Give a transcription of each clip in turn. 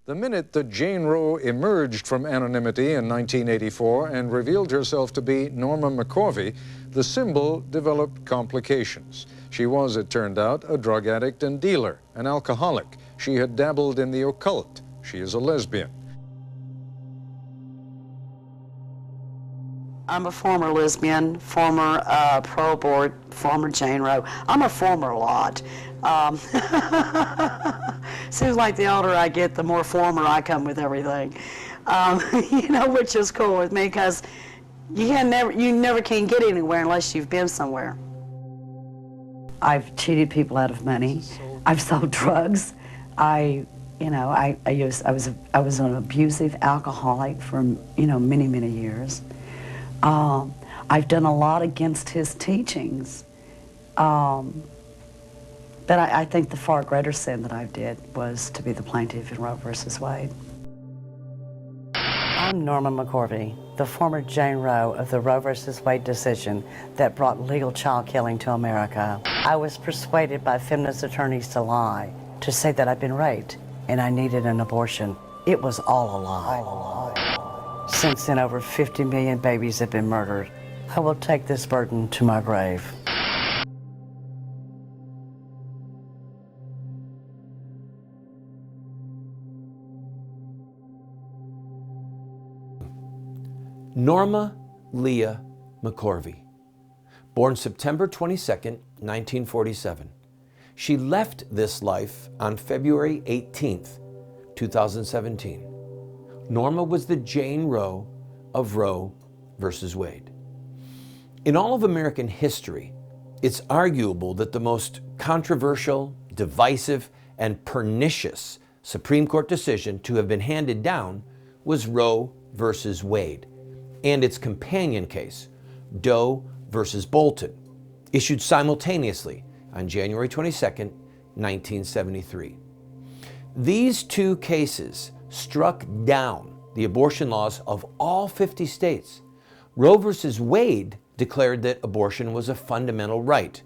The minute that Jane Roe emerged from anonymity in 1984 and revealed herself to be Norma McCorvey, the symbol developed complications. She was, it turned out, a drug addict and dealer, an alcoholic. She had dabbled in the occult. She is a lesbian. I'm a former lesbian, former pro-abort, former Jane Roe. I'm a former lot. Seems like the older I get, the more former I come with everything. You know, which is cool with me because you never can get anywhere unless you've been somewhere. I've cheated people out of money. I've sold drugs. I was an abusive alcoholic for many, many years. I've done a lot against his teachings. But I think the far greater sin that I did was to be the plaintiff in Roe versus Wade. I'm Norma McCorvey, the former Jane Roe of the Roe versus Wade decision that brought legal child killing to America. I was persuaded by feminist attorneys to lie, to say that I'd been raped and I needed an abortion. It was all a lie. Since then, over 50 million babies have been murdered. I will take this burden to my grave. Norma Leah McCorvey, born September 22nd, 1947. She left this life on February 18th, 2017. Norma was the Jane Roe of Roe versus Wade. In all of American history, it's arguable that the most controversial, divisive, and pernicious Supreme Court decision to have been handed down was Roe versus Wade, and its companion case, Doe versus Bolton, issued simultaneously on January 22, 1973. These two cases struck down the abortion laws of all 50 states. Roe versus Wade declared that abortion was a fundamental right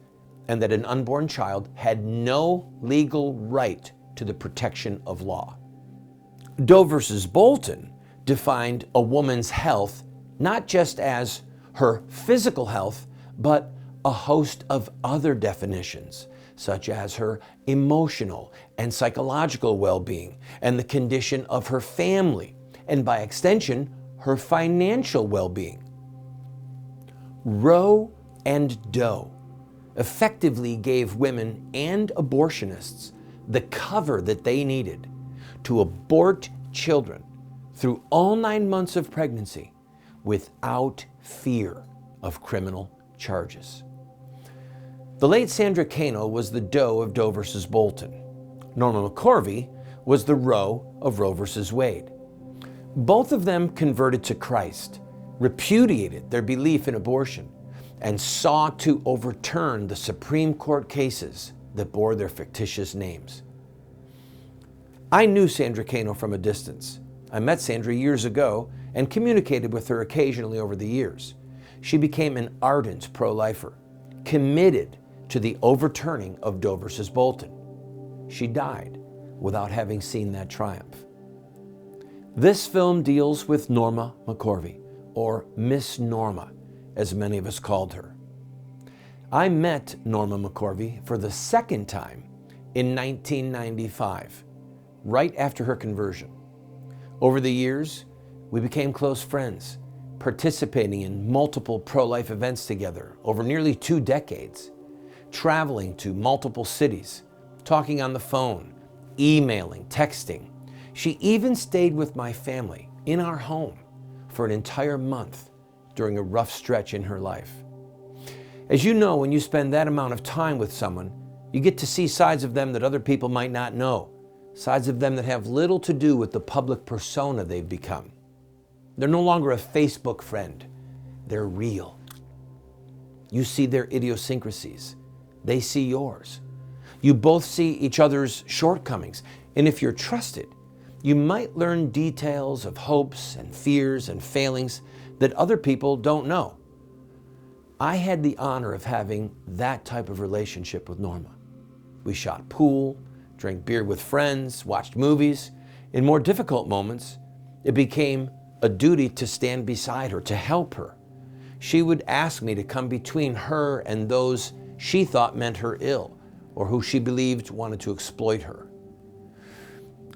and that an unborn child had no legal right to the protection of law. Doe versus Bolton defined a woman's health not just as her physical health, but a host of other definitions, such as her emotional and psychological well-being and the condition of her family, and by extension, her financial well-being. Roe and Doe effectively gave women and abortionists the cover that they needed to abort children through all 9 months of pregnancy without fear of criminal charges. The late Sandra Cano was the Doe of Doe versus Bolton. Norma McCorvey was the Roe of Roe versus Wade. Both of them converted to Christ, repudiated their belief in abortion, and sought to overturn the Supreme Court cases that bore their fictitious names. I knew Sandra Cano from a distance. I met Sandra years ago and communicated with her occasionally over the years. She became an ardent pro-lifer, committed to the overturning of Doe versus Bolton. She died without having seen that triumph. This film deals with Norma McCorvey, or Miss Norma, as many of us called her. I met Norma McCorvey for the second time in 1995, right after her conversion. Over the years, we became close friends, participating in multiple pro-life events together over nearly 2 decades, traveling to multiple cities, talking on the phone, emailing, texting. She even stayed with my family in our home for an entire month during a rough stretch in her life. As you know, when you spend that amount of time with someone, you get to see sides of them that other people might not know, sides of them that have little to do with the public persona they've become. They're no longer a Facebook friend. They're real. You see their idiosyncrasies. They see yours. You both see each other's shortcomings. And if you're trusted, you might learn details of hopes and fears and failings that other people don't know. I had the honor of having that type of relationship with Norma. We shot pool, drank beer with friends, watched movies, In more difficult moments, it became a duty to stand beside her, to help her. She would ask me to come between her and those she thought meant her ill, or who she believed wanted to exploit her.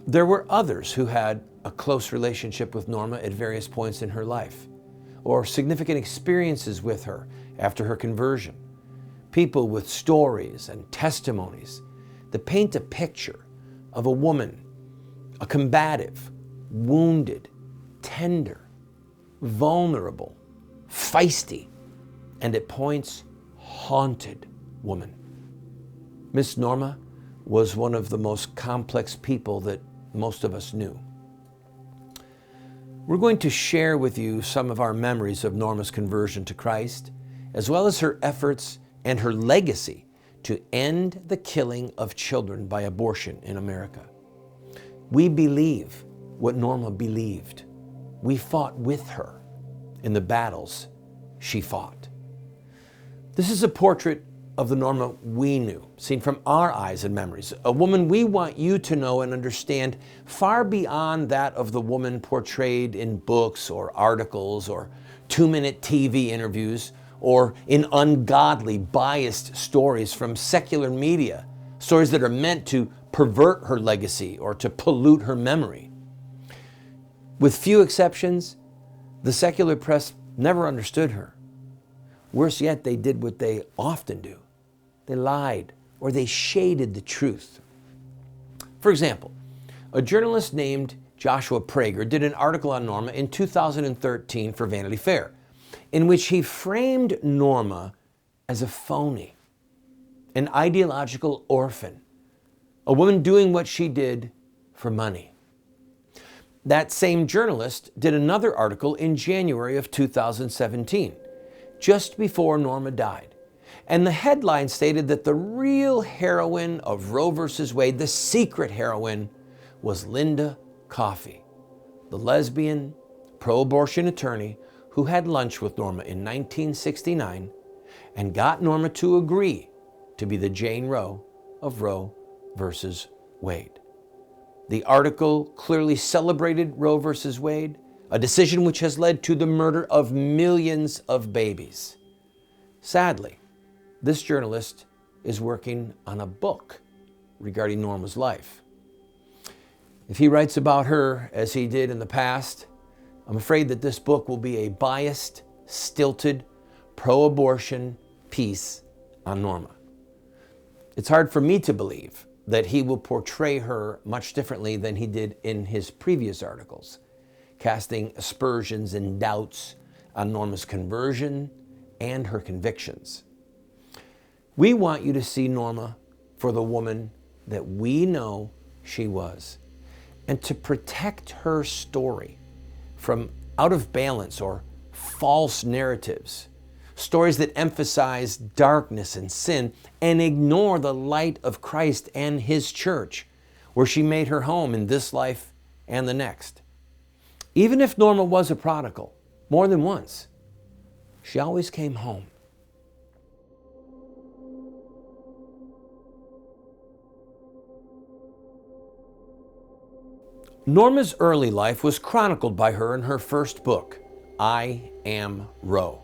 There were others who had a close relationship with Norma at various points in her life, or significant experiences with her after her conversion. People with stories and testimonies that paint a picture of a woman, a combative, wounded, tender, vulnerable, feisty, and at points haunted woman. Miss Norma was one of the most complex people that most of us knew. We're going to share with you some of our memories of Norma's conversion to Christ, as well as her efforts and her legacy to end the killing of children by abortion in America. We believe what Norma believed. We fought with her in the battles she fought. This is a portrait of the Norma we knew, seen from our eyes and memories, a woman we want you to know and understand far beyond that of the woman portrayed in books or articles or 2-minute TV interviews or in ungodly, biased stories from secular media, stories that are meant to pervert her legacy or to pollute her memory. With few exceptions, the secular press never understood her. Worse yet, they did what they often do. They lied or they shaded the truth. For example, a journalist named Joshua Prager did an article on Norma in 2013 for Vanity Fair, in which he framed Norma as a phony, an ideological orphan, a woman doing what she did for money. That same journalist did another article in January of 2017, just before Norma died. And the headline stated that the real heroine of Roe versus Wade, the secret heroine, was Linda Coffey, the lesbian, pro-abortion attorney who had lunch with Norma in 1969 and got Norma to agree to be the Jane Roe of Roe versus Wade. The article clearly celebrated Roe versus Wade, a decision which has led to the murder of millions of babies. Sadly, this journalist is working on a book regarding Norma's life. If he writes about her as he did in the past, I'm afraid that this book will be a biased, stilted, pro-abortion piece on Norma. It's hard for me to believe that he will portray her much differently than he did in his previous articles, casting aspersions and doubts on Norma's conversion and her convictions. We want you to see Norma for the woman that we know she was, and to protect her story from out of balance or false narratives, stories that emphasize darkness and sin and ignore the light of Christ and His church, where she made her home in this life and the next. Even if Norma was a prodigal more than once, she always came home. Norma's early life was chronicled by her in her first book, I Am Roe.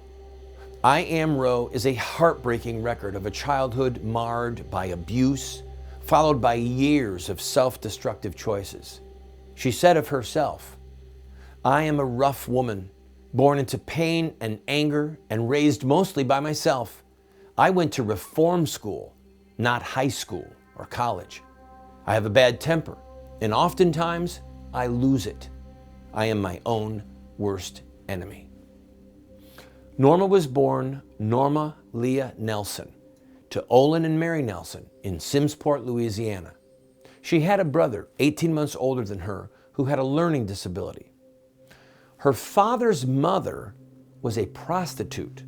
I Am Roe is a heartbreaking record of a childhood marred by abuse, followed by years of self-destructive choices. She said of herself, I am a rough woman, born into pain and anger and raised mostly by myself. I went to reform school, not high school or college. I have a bad temper, and oftentimes I lose it. I am my own worst enemy. Norma was born Norma Leah Nelson to Olin and Mary Nelson in Simmsport, Louisiana. She had a brother 18 months older than her who had a learning disability. Her father's mother was a prostitute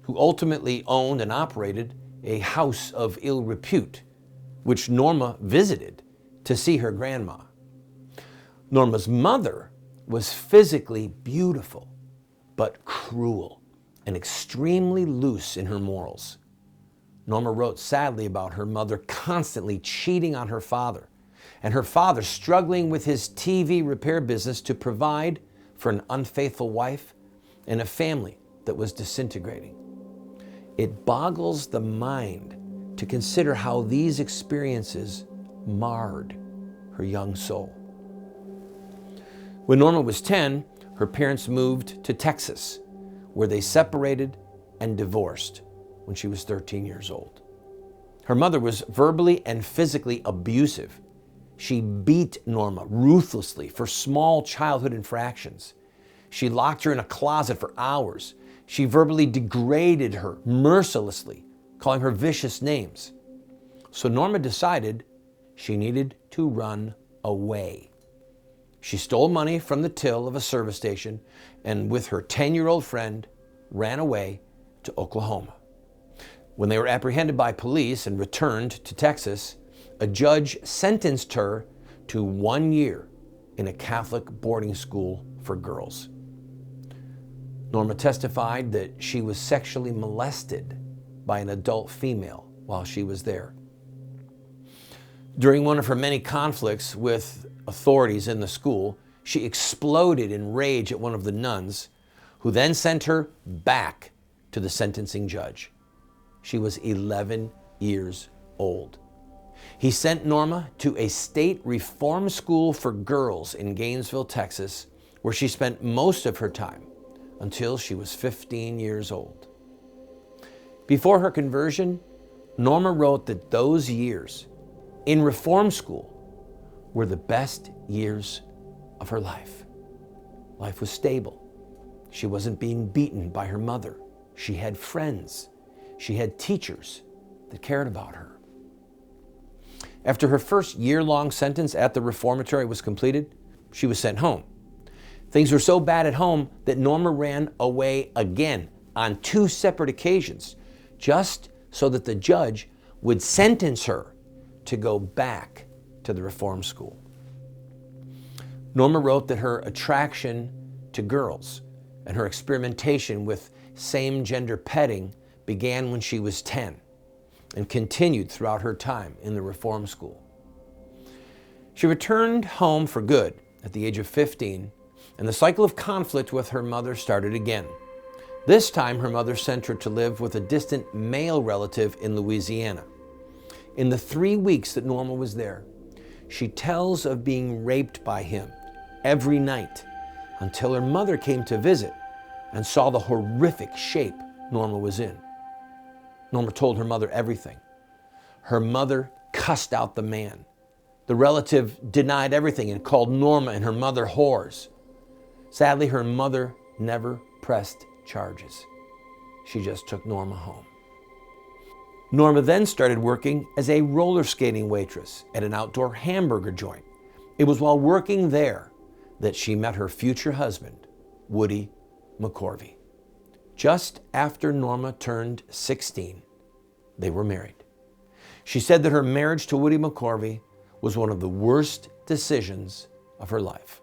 who ultimately owned and operated a house of ill repute, which Norma visited to see her grandma. Norma's mother was physically beautiful, but cruel and extremely loose in her morals. Norma wrote sadly about her mother constantly cheating on her father and her father struggling with his TV repair business to provide for an unfaithful wife and a family that was disintegrating. It boggles the mind to consider how these experiences marred her young soul. When Norma was 10, her parents moved to Texas, where they separated and divorced when she was 13 years old. Her mother was verbally and physically abusive. She beat Norma ruthlessly for small childhood infractions. She locked her in a closet for hours. She verbally degraded her mercilessly, calling her vicious names. So Norma decided she needed to run away. She stole money from the till of a service station and with her 10-year-old friend ran away to Oklahoma. When they were apprehended by police and returned to Texas, a judge sentenced her to 1 year in a Catholic boarding school for girls. Norma testified that she was sexually molested by an adult female while she was there. During one of her many conflicts with authorities in the school, she exploded in rage at one of the nuns, who then sent her back to the sentencing judge. She was 11 years old. He sent Norma to a state reform school for girls in Gainesville, Texas, where she spent most of her time until she was 15 years old. Before her conversion, Norma wrote that those years in reform school were the best years of her life. Life was stable. She wasn't being beaten by her mother. She had friends. She had teachers that cared about her. After her first year-long sentence at the reformatory was completed, she was sent home. Things were so bad at home that Norma ran away again on 2 separate occasions, just so that the judge would sentence her to go back to the reform school. Norma wrote that her attraction to girls and her experimentation with same-gender petting began when she was 10 and continued throughout her time in the reform school. She returned home for good at the age of 15, and the cycle of conflict with her mother started again. This time, her mother sent her to live with a distant male relative in Louisiana. In the 3 weeks that Norma was there, she tells of being raped by him every night until her mother came to visit and saw the horrific shape Norma was in. Norma told her mother everything. Her mother cussed out the man. The relative denied everything and called Norma and her mother whores. Sadly, her mother never pressed charges. She just took Norma home. Norma then started working as a roller skating waitress at an outdoor hamburger joint. It was while working there that she met her future husband, Woody McCorvey. Just after Norma turned 16, they were married. She said that her marriage to Woody McCorvey was one of the worst decisions of her life.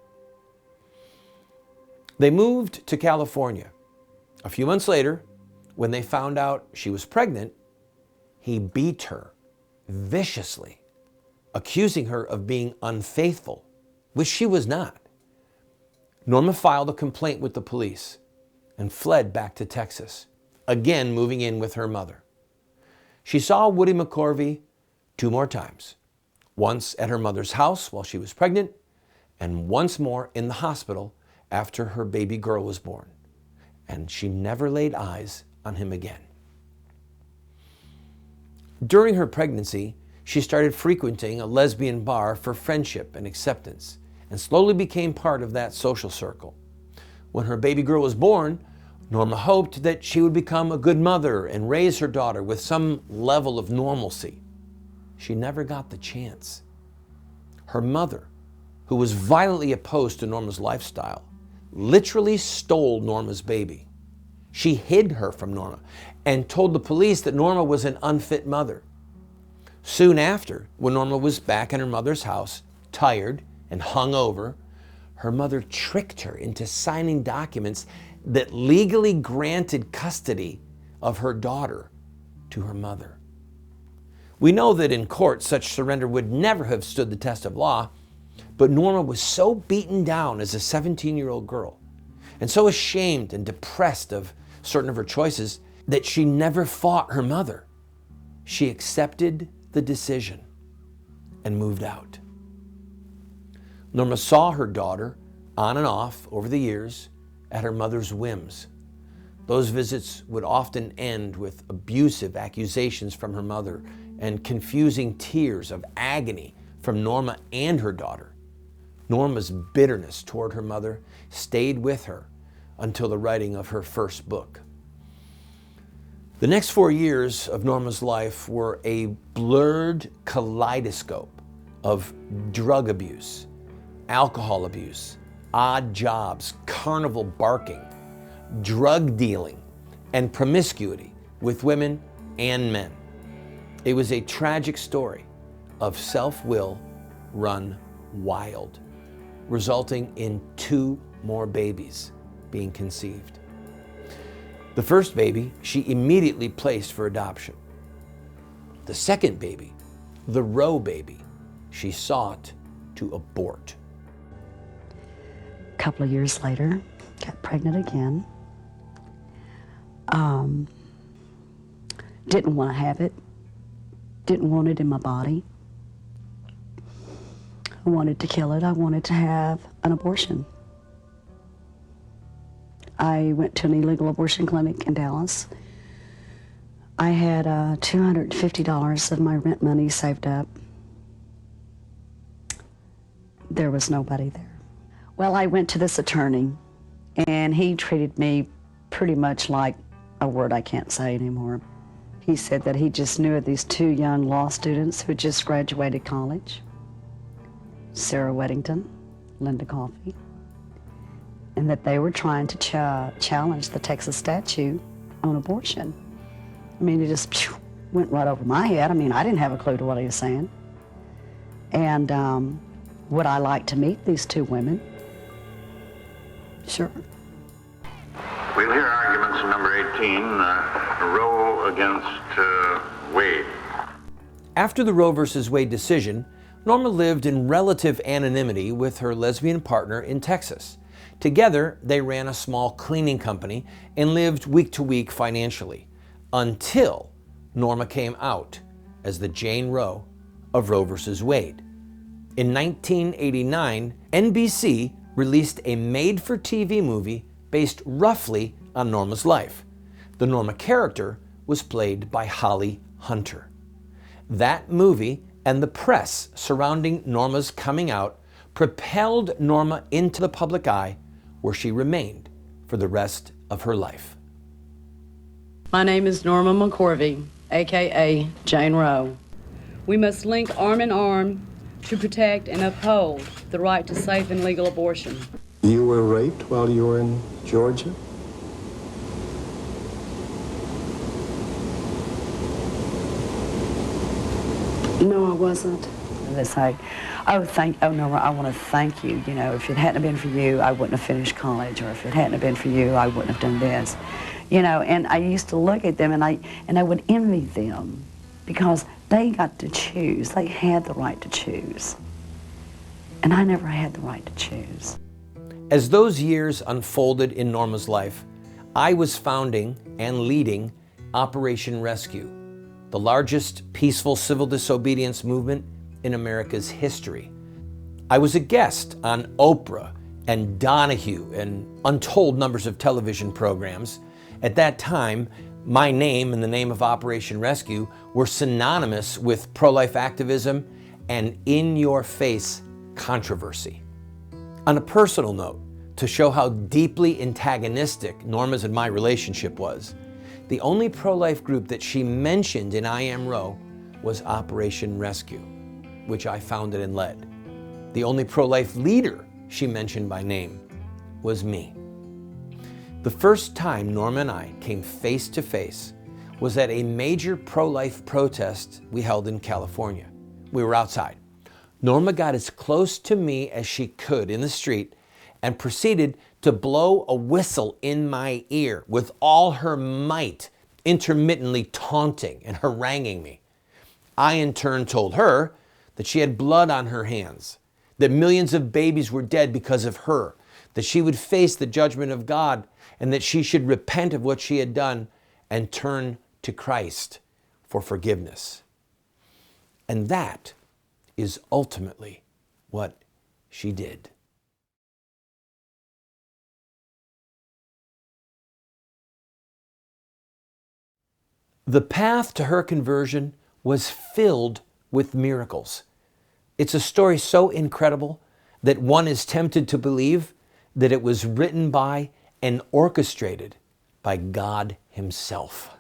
They moved to California. A few months later, when they found out she was pregnant, he beat her viciously, accusing her of being unfaithful, which she was not. Norma filed a complaint with the police and fled back to Texas, again moving in with her mother. She saw Woody McCorvey 2 more times, once at her mother's house while she was pregnant, and once more in the hospital after her baby girl was born. And she never laid eyes on him again. During her pregnancy, she started frequenting a lesbian bar for friendship and acceptance, and slowly became part of that social circle. When her baby girl was born, Norma hoped that she would become a good mother and raise her daughter with some level of normalcy. She never got the chance. Her mother, who was violently opposed to Norma's lifestyle, literally stole Norma's baby. She hid her from Norma and told the police that Norma was an unfit mother. Soon after, when Norma was back in her mother's house, tired and hungover, her mother tricked her into signing documents that legally granted custody of her daughter to her mother. We know that in court, such surrender would never have stood the test of law, but Norma was so beaten down as a 17-year-old girl and so ashamed and depressed of certain of her choices that she never fought her mother. She accepted the decision and moved out. Norma saw her daughter on and off over the years at her mother's whims. Those visits would often end with abusive accusations from her mother and confusing tears of agony from Norma and her daughter. Norma's bitterness toward her mother stayed with her until the writing of her first book. The next 4 years of Norma's life were a blurred kaleidoscope of drug abuse, alcohol abuse, odd jobs, carnival barking, drug dealing, and promiscuity with women and men. It was a tragic story of self-will run wild, resulting in 2 more babies being conceived. The first baby she immediately placed for adoption. The second baby, the Roe baby, she sought to abort. A couple of years later, got pregnant again. Didn't want to have it. Didn't want it in my body. I wanted to kill it. I wanted to have an abortion. I went to an illegal abortion clinic in Dallas. I had $250 of my rent money saved up. There was nobody there. Well, I went to this attorney, and he treated me pretty much like a word I can't say anymore. He said that he just knew of these 2 young law students who just graduated college, Sarah Weddington, Linda Coffey, and that they were trying to challenge the Texas statute on abortion. I mean, it just went right over my head. I mean, I didn't have a clue to what he was saying. And would I like to meet these 2 women? Sure. We'll hear arguments in number 18, Roe against Wade. After the Roe versus Wade decision, Norma lived in relative anonymity with her lesbian partner in Texas. Together, they ran a small cleaning company and lived week to week financially, until Norma came out as the Jane Roe of Roe versus Wade. In 1989, NBC released a made-for-TV movie based roughly on Norma's life. The Norma character was played by Holly Hunter. That movie and the press surrounding Norma's coming out propelled Norma into the public eye, where she remained for the rest of her life. My name is Norma McCorvey, aka Jane Roe. We must link arm in arm to protect and uphold the right to safe and legal abortion. You were raped while you were in Georgia? No, I wasn't. They say, Norma, I want to thank you. You know, if it hadn't been for you, I wouldn't have finished college, or if it hadn't been for you, I wouldn't have done this. You know, and I used to look at them and I would envy them because they got to choose. They had the right to choose. And I never had the right to choose. As those years unfolded in Norma's life, I was founding and leading Operation Rescue, the largest peaceful civil disobedience movement in America's history. I was a guest on Oprah and Donahue and untold numbers of television programs. At that time, my name and the name of Operation Rescue were synonymous with pro-life activism and in-your-face controversy. On a personal note, to show how deeply antagonistic Norma's and my relationship was, the only pro-life group that she mentioned in I Am Roe was Operation Rescue, which I founded and led. The only pro-life leader she mentioned by name was me. The first time Norma and I came face to face was at a major pro-life protest we held in California. We were outside. Norma got as close to me as she could in the street and proceeded to blow a whistle in my ear with all her might, intermittently taunting and haranguing me. I in turn told her that she had blood on her hands, that millions of babies were dead because of her, that she would face the judgment of God, and that she should repent of what she had done and turn to Christ for forgiveness. And that is ultimately what she did. The path to her conversion was filled with miracles. It's a story so incredible that one is tempted to believe that it was written by and orchestrated by God Himself.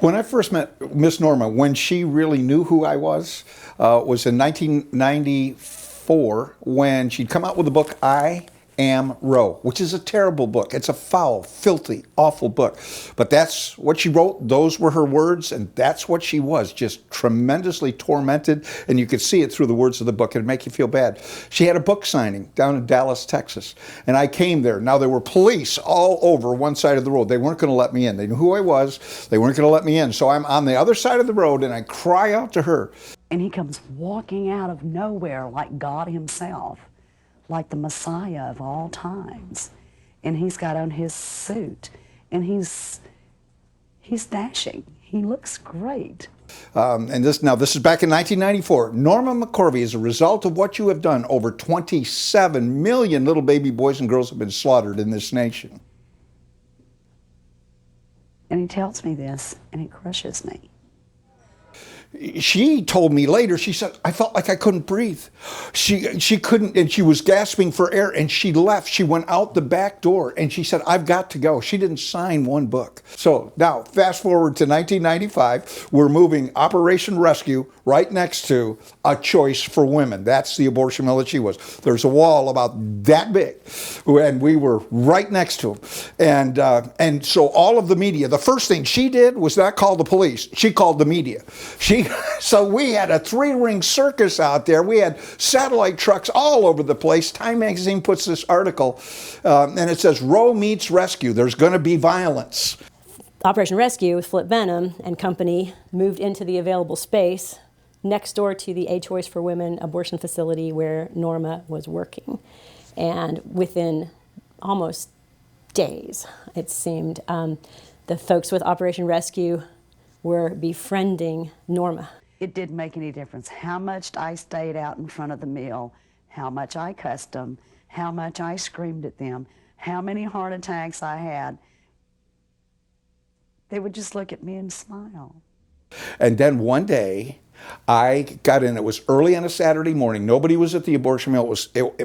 When I first met Miss Norma, when she really knew who I was in 1994 when she'd come out with the book, I Am Roe, which is a terrible book. It's a foul, filthy, awful book. But that's what she wrote. Those were her words, and that's what she was, just tremendously tormented. And you could see it through the words of the book. It'd make you feel bad. She had a book signing down in Dallas, Texas, and I came there. Now, there were police all over one side of the road. They weren't going to let me in. They knew who I was. They weren't going to let me in. So I'm on the other side of the road, and I cry out to her. And he comes walking out of nowhere like God Himself, like the Messiah of all times. And he's got on his suit, and he's dashing. He looks great. And this is back in 1994. Norma McCorvey, as a result of what you have done, over 27 million little baby boys and girls have been slaughtered in this nation. And he tells me this, and it crushes me. She told me later, she said, I felt like I couldn't breathe. She couldn't, and she was gasping for air, and she left. She went out the back door, and she said, I've got to go. She didn't sign one book. So now, fast forward to 1995, we're moving Operation Rescue right next to A Choice for Women. That's the abortion mill that she was. There's a wall about that big, and we were right next to them. And so all of the media, the first thing she did was not call the police. She called the media. So we had a three-ring circus out there. We had satellite trucks all over the place. Time magazine puts this article, and it says, Roe meets rescue. There's going to be violence. Operation Rescue with Flip Benham and company moved into the available space next door to the A Choice for Women abortion facility where Norma was working. And within almost days, it seemed, the folks with Operation Rescue were befriending Norma. It didn't make any difference how much I stayed out in front of the mill, how much I cussed them, how much I screamed at them, how many heart attacks I had. They would just look at me and smile. And then one day, I got in. It was early on a Saturday morning. Nobody was at the abortion mill.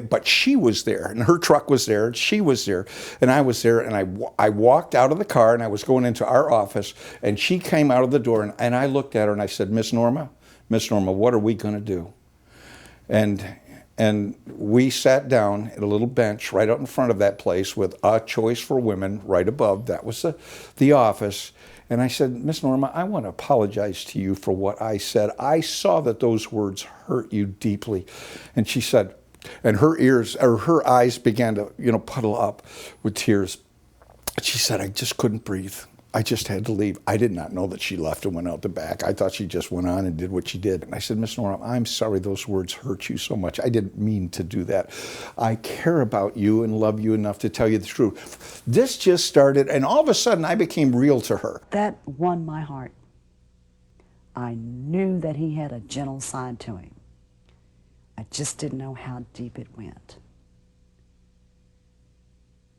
But she was there, and her truck was there, and she was there, and I was there. And I walked out of the car, and I was going into our office, and she came out of the door, and I looked at her, and I said, Miss Norma, what are we going to do? And we sat down at a little bench right out in front of that place with A Choice for Women right above. That was the office. And I said, Miss Norma, I want to apologize to you for what I said. I saw that those words hurt you deeply. And she said, and her eyes began to, puddle up with tears. She said, I just couldn't breathe. I just had to leave. I did not know that she left and went out the back. I thought she just went on and did what she did. And I said, Miss Norma, I'm sorry those words hurt you so much. I didn't mean to do that. I care about you and love you enough to tell you the truth. This just started, and all of a sudden I became real to her. That won my heart. I knew that he had a gentle side to him. I just didn't know how deep it went.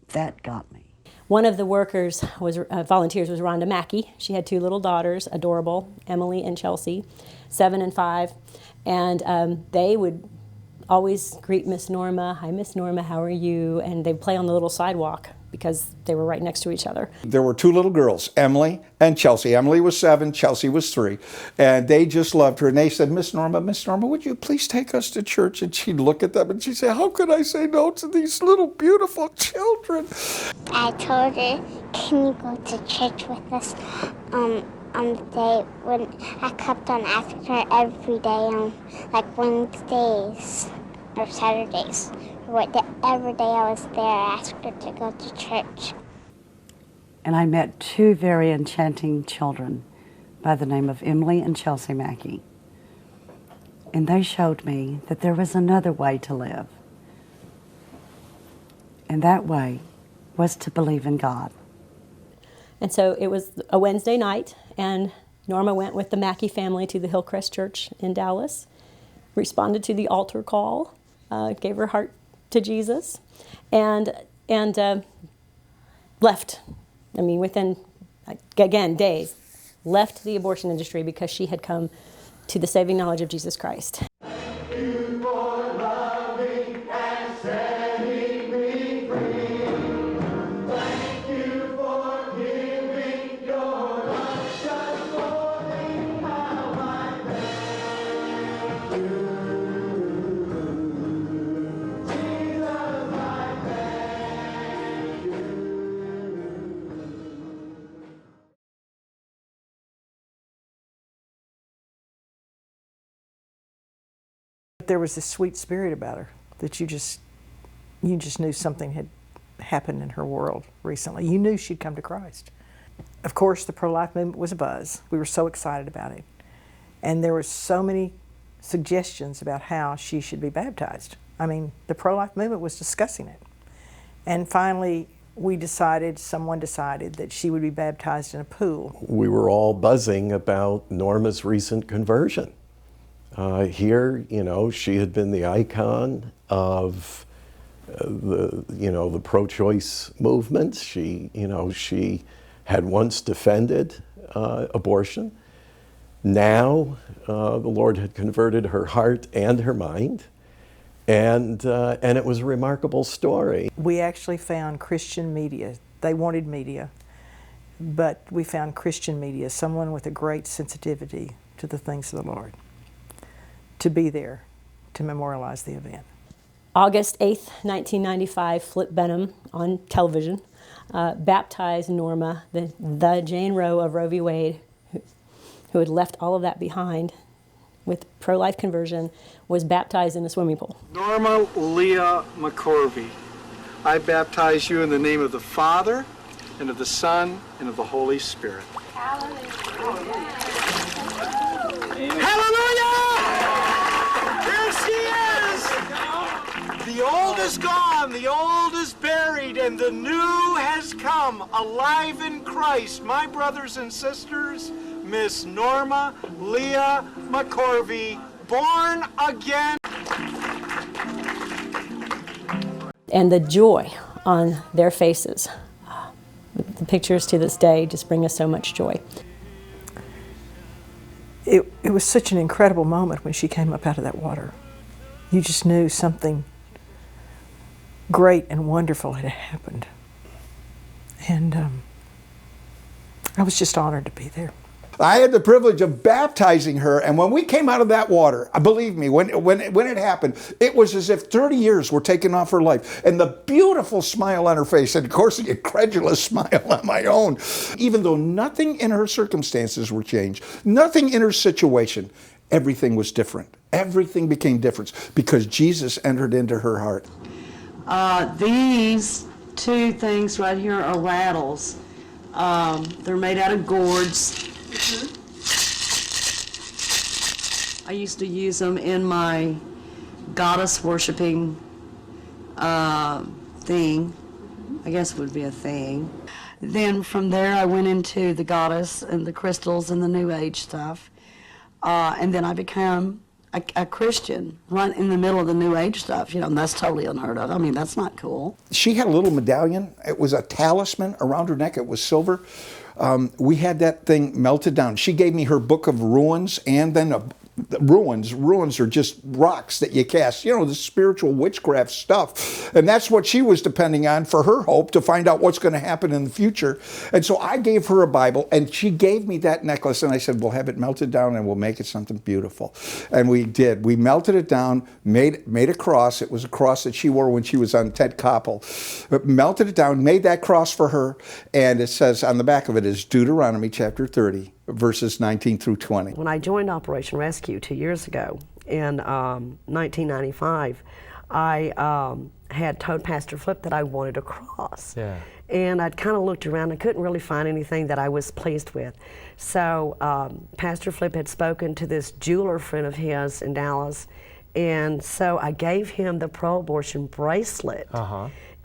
That got me. One of the volunteers was Rhonda Mackey. She had two little daughters, adorable, Emily and Chelsea, 7 and 5. And they would always greet Miss Norma, hi Miss Norma, how are you? And they'd play on the little sidewalk because they were right next to each other. There were two little girls, Emily and Chelsea. Emily was 7, Chelsea was 3. And they just loved her. And they said, Miss Norma, would you please take us to church? And she'd look at them and she'd say, how could I say no to these little beautiful children? I told her, can you go to church with us on the day when I kept on asking her every day on like Wednesdays or Saturdays. Every day I was there, I asked her to go to church. And I met two very enchanting children by the name of Emily and Chelsea Mackey. and they showed me that there was another way to live. And that way was to believe in God. And so it was a Wednesday night, and Norma went with the Mackey family to the Hillcrest Church in Dallas, responded to the altar call, gave her heart to Jesus, and left. I mean, within, again, days, left the abortion industry because she had come to the saving knowledge of Jesus Christ. There was this sweet spirit about her that you just knew something had happened in her world recently. You knew she'd come to Christ. Of course, the pro-life movement was a buzz. We were so excited about it. And there were so many suggestions about how she should be baptized. I mean, the pro-life movement was discussing it. And finally, someone decided that she would be baptized in a pool. We were all buzzing about Norma's recent conversion. Here, you know, she had been the icon of the pro-choice movement. She had once defended abortion. Now, the Lord had converted her heart and her mind, and it was a remarkable story. We actually found Christian media. They wanted media, but we found Christian media, someone with a great sensitivity to the things of the Lord, to be there to memorialize the event. August 8th, 1995, Flip Benham on television baptized Norma, the Jane Roe of Roe v. Wade, who had left all of that behind with pro-life conversion, was baptized in a swimming pool. Norma Leah McCorvey, I baptize you in the name of the Father, and of the Son, and of the Holy Spirit. Hallelujah! There she is! The old is gone, the old is buried, and the new has come, alive in Christ. My brothers and sisters, Miss Norma Leah McCorvey, born again. And the joy on their faces. The pictures to this day just bring us so much joy. It was such an incredible moment when she came up out of that water. You just knew something great and wonderful had happened. And I was just honored to be there. I had the privilege of baptizing her, and when we came out of that water, believe me, when it happened, it was as if 30 years were taken off her life. And the beautiful smile on her face, and of course the incredulous smile on my own, even though nothing in her circumstances were changed, nothing in her situation, everything was different. Everything became different because Jesus entered into her heart. These two things right here are rattles. They're made out of gourds. I used to use them in my goddess worshiping thing. I guess it would be a thing. Then from there I went into the goddess and the crystals and the New Age stuff. And then I became a Christian right in the middle of the New Age stuff. You know, and that's totally unheard of. I mean, that's not cool. She had a little medallion. It was a talisman around her neck. It was silver. We had that thing melted down. She gave me her book of ruins, and then ruins are just rocks that you cast, you know, the spiritual witchcraft stuff. And that's what she was depending on for her hope to find out what's going to happen in the future. And so I gave her a Bible, and she gave me that necklace, and I said, we'll have it melted down and we'll make it something beautiful. And we did. We melted it down, made a cross. It was a cross that she wore when she was on Ted Koppel. But melted it down, made that cross for her, and it says on the back of it is Deuteronomy chapter 30. Verses 19 through 20. When I joined Operation Rescue 2 years ago in 1995, I had told Pastor Flip that I wanted a cross. Yeah. And I'd kind of looked around and couldn't really find anything that I was pleased with. So Pastor Flip had spoken to this jeweler friend of his in Dallas, and so I gave him the pro-abortion bracelet.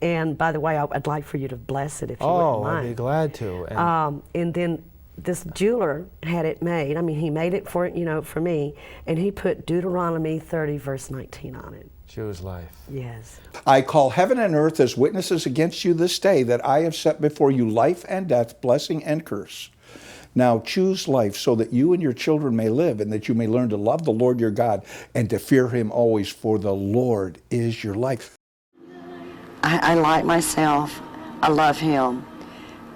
And by the way, I'd like for you to bless it if you wouldn't mind. I'd be glad to. And then this jeweler had it made. I mean, he made it for, you know, for me, and he put Deuteronomy 30 verse 19 on it. Choose life. Yes. I call heaven and earth as witnesses against you this day that I have set before you life and death, blessing and curse. Now choose life so that you and your children may live, and that you may learn to love the Lord your God and to fear him always, for the Lord is your life. I like myself. I love him.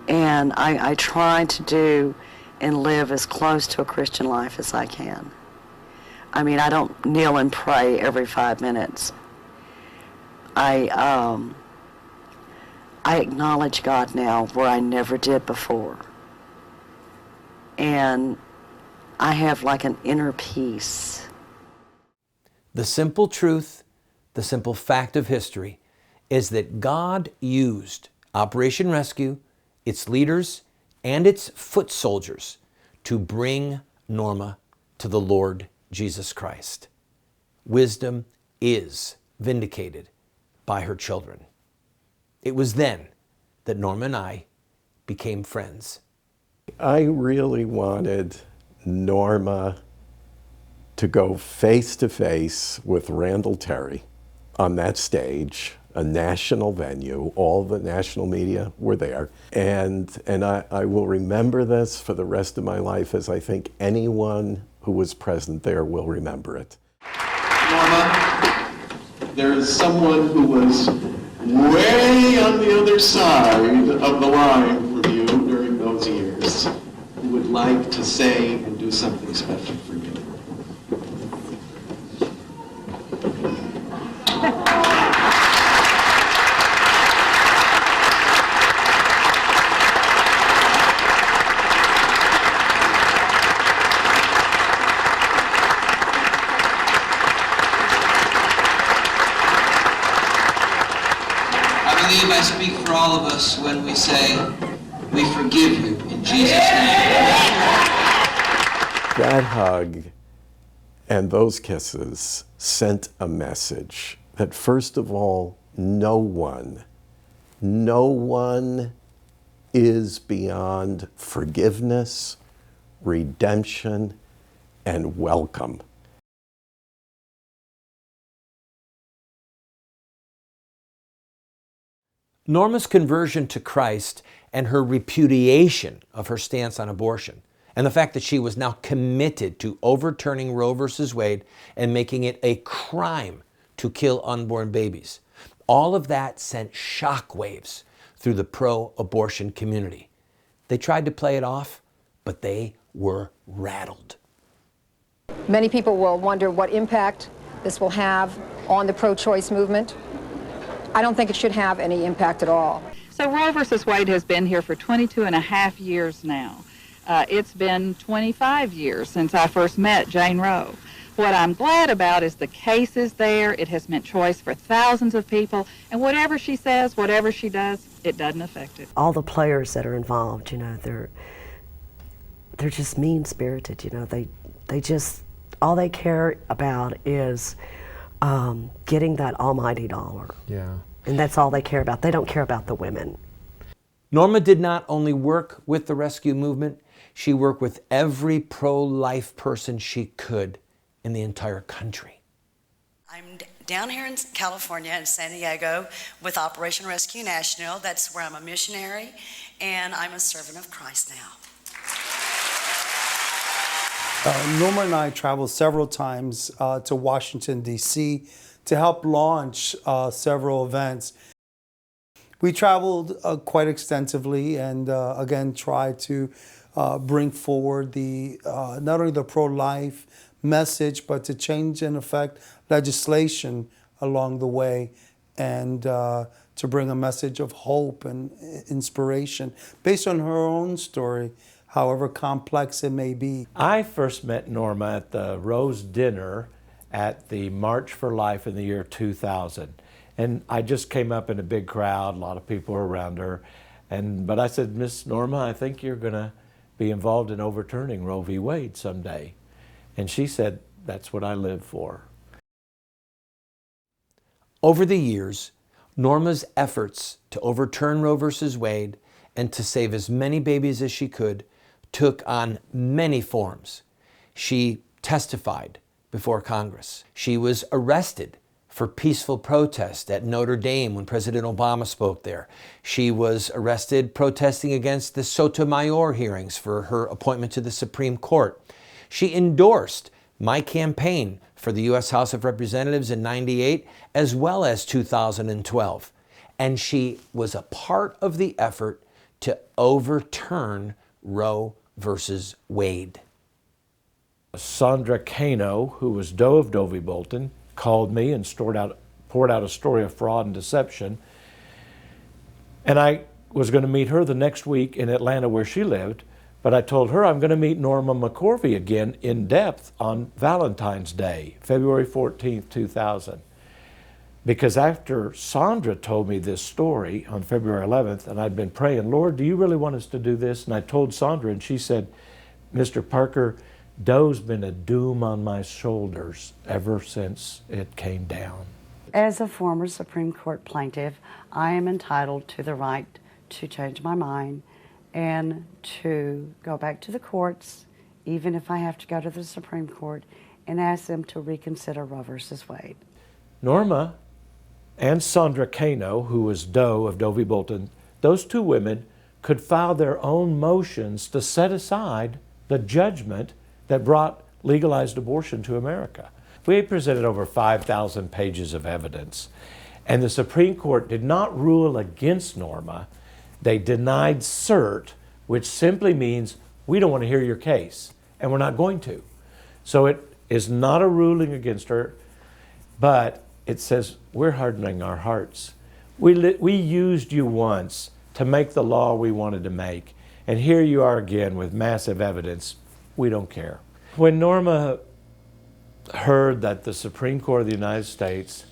And I try to do and live as close to a Christian life as I can. I mean, I don't kneel and pray every 5 minutes. I acknowledge God now where I never did before. And I have like an inner peace. The simple truth, the simple fact of history, is that God used Operation Rescue, its leaders, and its foot soldiers to bring Norma to the Lord Jesus Christ. Wisdom is vindicated by her children. It was then that Norma and I became friends. I really wanted Norma to go face to face with Randall Terry on that stage, a national venue. All the national media were there. And I will remember this for the rest of my life, as I think anyone who was present there will remember it. Norma, there is someone who was way on the other side of the line from you during those years who would like to say and do something special for you. I speak for all of us when we say, we forgive you in Jesus' name. That hug and those kisses sent a message that, first of all, no one is beyond forgiveness, redemption, and welcome. Norma's conversion to Christ and her repudiation of her stance on abortion, and the fact that she was now committed to overturning Roe versus Wade and making it a crime to kill unborn babies, all of that sent shockwaves through the pro-abortion community. They tried to play it off, but they were rattled. Many people will wonder what impact this will have on the pro-choice movement. I don't think it should have any impact at all. So Roe versus Wade has been here for 22 and a half years now. It's been 25 years since I first met Jane Roe. What I'm glad about is the case is there. It has meant choice for thousands of people, and whatever she says, whatever she does, it doesn't affect it. All the players that are involved, you know, they're just mean-spirited, you know. They just, all they care about is getting that almighty dollar. Yeah. And that's all they care about. They don't care about the women. Norma did not only work with the rescue movement, she worked with every pro-life person she could in the entire country. I'm down here in California, in San Diego, with Operation Rescue National. That's where I'm a missionary, and I'm a servant of Christ now. Norma and I traveled several times to Washington, D.C. to help launch several events. We traveled quite extensively and again tried to bring forward the not only the pro-life message, but to change and affect legislation along the way, and to bring a message of hope and inspiration based on her own story, however complex it may be. I first met Norma at the Rose dinner, at the March for Life in the year 2000. And I just came up in a big crowd, a lot of people were around her. But I said, Miss Norma, I think you're going to be involved in overturning Roe v. Wade someday. And she said, that's what I live for. Over the years, Norma's efforts to overturn Roe v. Wade and to save as many babies as she could took on many forms. She testified before Congress. She was arrested for peaceful protest at Notre Dame when President Obama spoke there. She was arrested protesting against the Sotomayor hearings for her appointment to the Supreme Court. She endorsed my campaign for the U.S. House of Representatives in '98 as well as 2012. And she was a part of the effort to overturn Roe versus Wade. Sandra Cano, who was Doe of Dovey Bolton, called me and poured out a story of fraud and deception. And I was going to meet her the next week in Atlanta where she lived, but I told her I'm going to meet Norma McCorvey again in depth on Valentine's Day, February 14th, 2000. Because after Sandra told me this story on February 11th, and I'd been praying, Lord, do you really want us to do this? And I told Sandra, and she said, Mr. Parker, Doe's been a doom on my shoulders ever since it came down. As a former Supreme Court plaintiff, I am entitled to the right to change my mind and to go back to the courts, even if I have to go to the Supreme Court, and ask them to reconsider Roe versus Wade. Norma and Sandra Cano, who was Doe of Dovey Bolton, those two women could file their own motions to set aside the judgment that brought legalized abortion to America. We presented over 5,000 pages of evidence, and the Supreme Court did not rule against Norma. They denied cert, which simply means we don't want to hear your case, and we're not going to. So it is not a ruling against her, but it says we're hardening our hearts. We used you once to make the law we wanted to make, and here you are again with massive evidence. We don't care. When Norma heard that the Supreme Court of the United States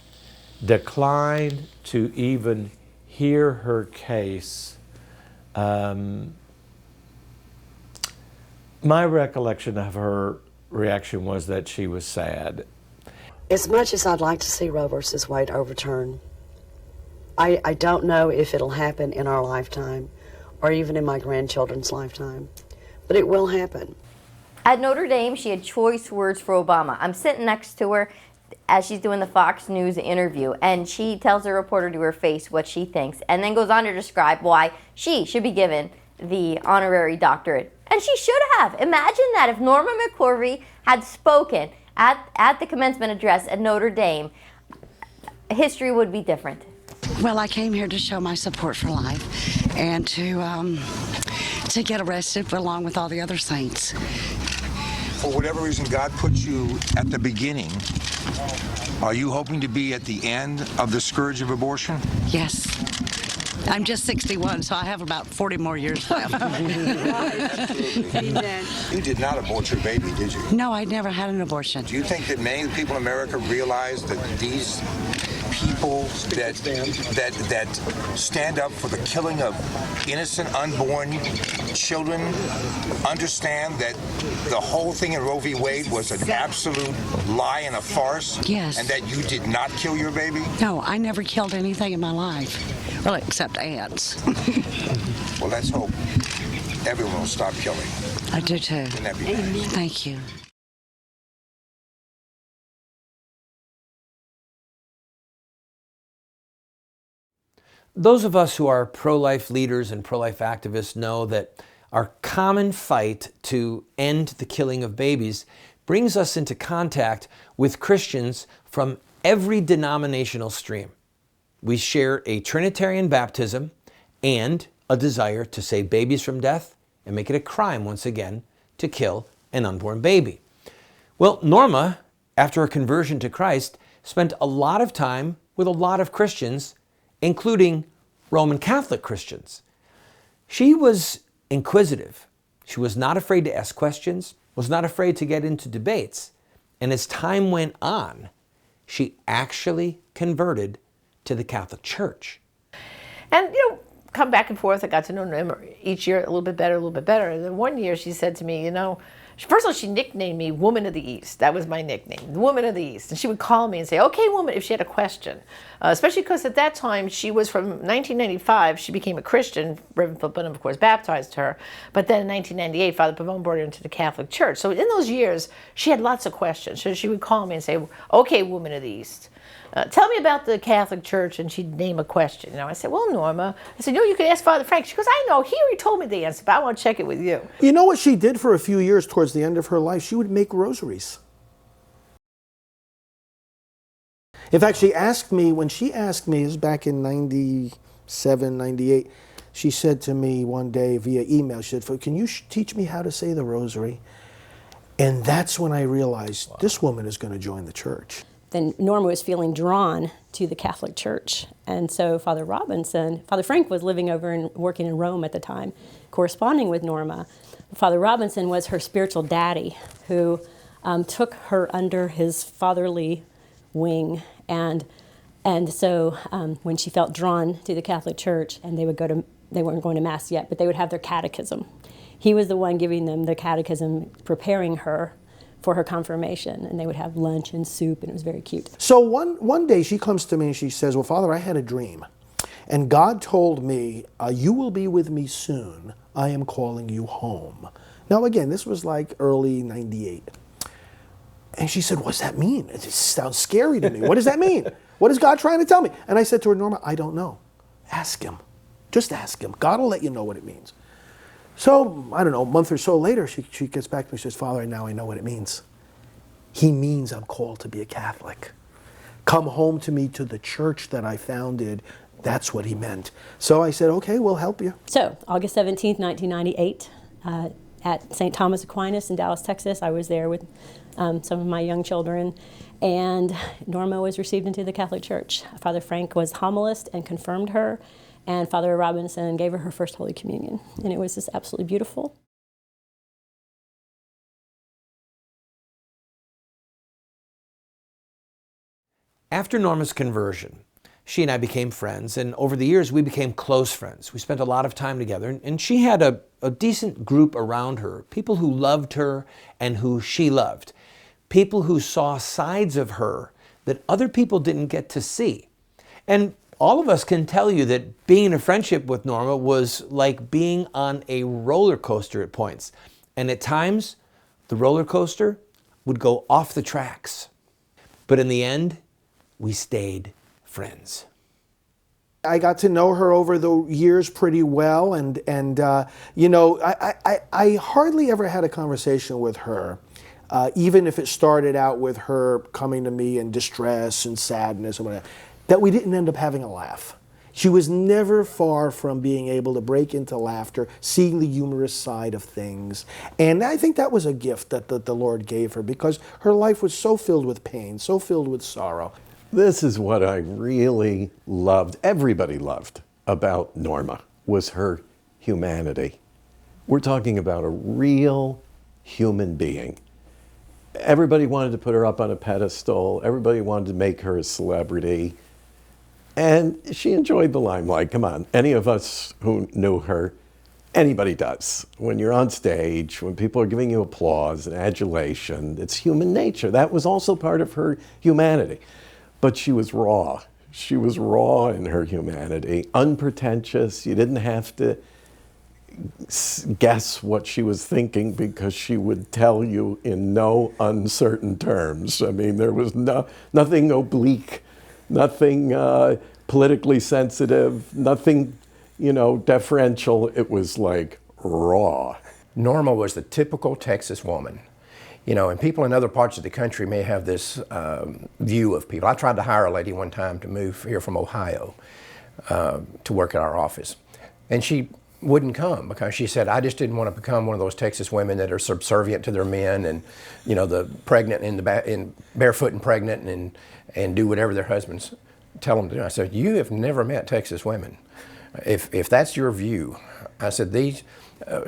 declined to even hear her case, my recollection of her reaction was that she was sad. As much as I'd like to see Roe versus Wade overturned, I don't know if it'll happen in our lifetime or even in my grandchildren's lifetime, but it will happen. At Notre Dame, she had choice words for Obama. I'm sitting next to her as she's doing the Fox News interview, and she tells the reporter to her face what she thinks, and then goes on to describe why she should be given the honorary doctorate. And she should have. Imagine that if Norma McCorvey had spoken at the commencement address at Notre Dame, history would be different. Well, I came here to show my support for life and to get arrested along with all the other saints. For whatever reason, God put you at the beginning. Are you hoping to be at the end of the scourge of abortion? Yes. I'm just 61, so I have about 40 more years left. Amen. You did not abort your baby, did you? No, I never had an abortion. Do you think that many people in America realize that these people that stand up for the killing of innocent unborn children understand that the whole thing in Roe v. Wade was an absolute lie and a farce? Yes. And that you did not kill your baby? No, I never killed anything in my life. Well, except ants. Well, let's hope everyone will stop killing. I do too. Wouldn't that be nice? Thank you. Those of us who are pro-life leaders and pro-life activists know that our common fight to end the killing of babies brings us into contact with Christians from every denominational stream. We share a Trinitarian baptism and a desire to save babies from death and make it a crime once again to kill an unborn baby. Well, Norma, after her conversion to Christ, spent a lot of time with a lot of Christians, including Roman Catholic Christians. She was inquisitive. She was not afraid to ask questions, was not afraid to get into debates. And as time went on, she actually converted to the Catholic Church. And, come back and forth. I got to know Norma each year a little bit better. And then one year she said to me, first of all, she nicknamed me Woman of the East. That was my nickname, the Woman of the East. And she would call me and say, okay, woman, if she had a question. Especially because at that time, she was from 1995, she became a Christian. Reverend Philip Benham, of course, baptized her. But then in 1998, Father Pavone brought her into the Catholic Church. So in those years, she had lots of questions. So she would call me and say, okay, Woman of the East. Tell me about the Catholic Church, and she'd name a question. I said, well, Norma. I said, you could ask Father Frank. She goes, I know, he already told me the answer, but I want to check it with you. You know what she did for a few years towards the end of her life? She would make rosaries. In fact, when she asked me, it was back in 97, 98, she said to me one day via email, she said, can you teach me how to say the rosary? And that's when I realized this woman is going to join the church. Then Norma was feeling drawn to the Catholic Church. And so Father Frank was living over and working in Rome at the time, corresponding with Norma. Father Robinson was her spiritual daddy, who took her under his fatherly wing. And so when she felt drawn to the Catholic Church, and they weren't going to Mass yet, but they would have their catechism. He was the one giving them the catechism, preparing her for her confirmation, and they would have lunch and soup, and it was very cute. So one day she comes to me and she says, well, Father, I had a dream, and God told me, you will be with me soon. I am calling you home. Now again, this was like early 98. And she said, what does that mean? It just sounds scary to me. What does that mean? What is God trying to tell me? And I said to her, Norma, I don't know. Ask him. Just ask him. God will let you know what it means. So, I don't know, a month or so later, she gets back to me and says, Father, now I know what it means. He means I'm called to be a Catholic. Come home to me to the church that I founded. That's what he meant. So I said, okay, we'll help you. So, August 17th, 1998, at St. Thomas Aquinas in Dallas, Texas, I was there with some of my young children, and Norma was received into the Catholic Church. Father Frank was homilist and confirmed her, and Father Robinson gave her first Holy Communion. And it was just absolutely beautiful. After Norma's conversion, she and I became friends, and over the years we became close friends. We spent a lot of time together, and she had a decent group around her, people who loved her and who she loved, people who saw sides of her that other people didn't get to see. And all of us can tell you that being in a friendship with Norma was like being on a roller coaster at points. And at times, the roller coaster would go off the tracks. But in the end, we stayed friends. I got to know her over the years pretty well, and I hardly ever had a conversation with her, even if it started out with her coming to me in distress and sadness and whatever, that we didn't end up having a laugh. She was never far from being able to break into laughter, seeing the humorous side of things. And I think that was a gift that the Lord gave her, because her life was so filled with pain, so filled with sorrow. This is what I really loved, everybody loved about Norma, was her humanity. We're talking about a real human being. Everybody wanted to put her up on a pedestal. Everybody wanted to make her a celebrity. And she enjoyed the limelight. Come on, any of us who knew her, anybody does. When you're on stage, when people are giving you applause and adulation, it's human nature. That was also part of her humanity. But she was raw. She was raw in her humanity, unpretentious. You didn't have to guess what she was thinking, because she would tell you in no uncertain terms. I mean, there was nothing oblique, nothing politically sensitive, nothing, deferential. It was like raw. Norma was the typical Texas woman. And people in other parts of the country may have this view of people. I tried to hire a lady one time to move here from Ohio to work at our office. And she wouldn't come because she said, I just didn't want to become one of those Texas women that are subservient to their men and, the pregnant and barefoot and pregnant and do whatever their husbands tell them to do. I said, you have never met Texas women. If that's your view, I said,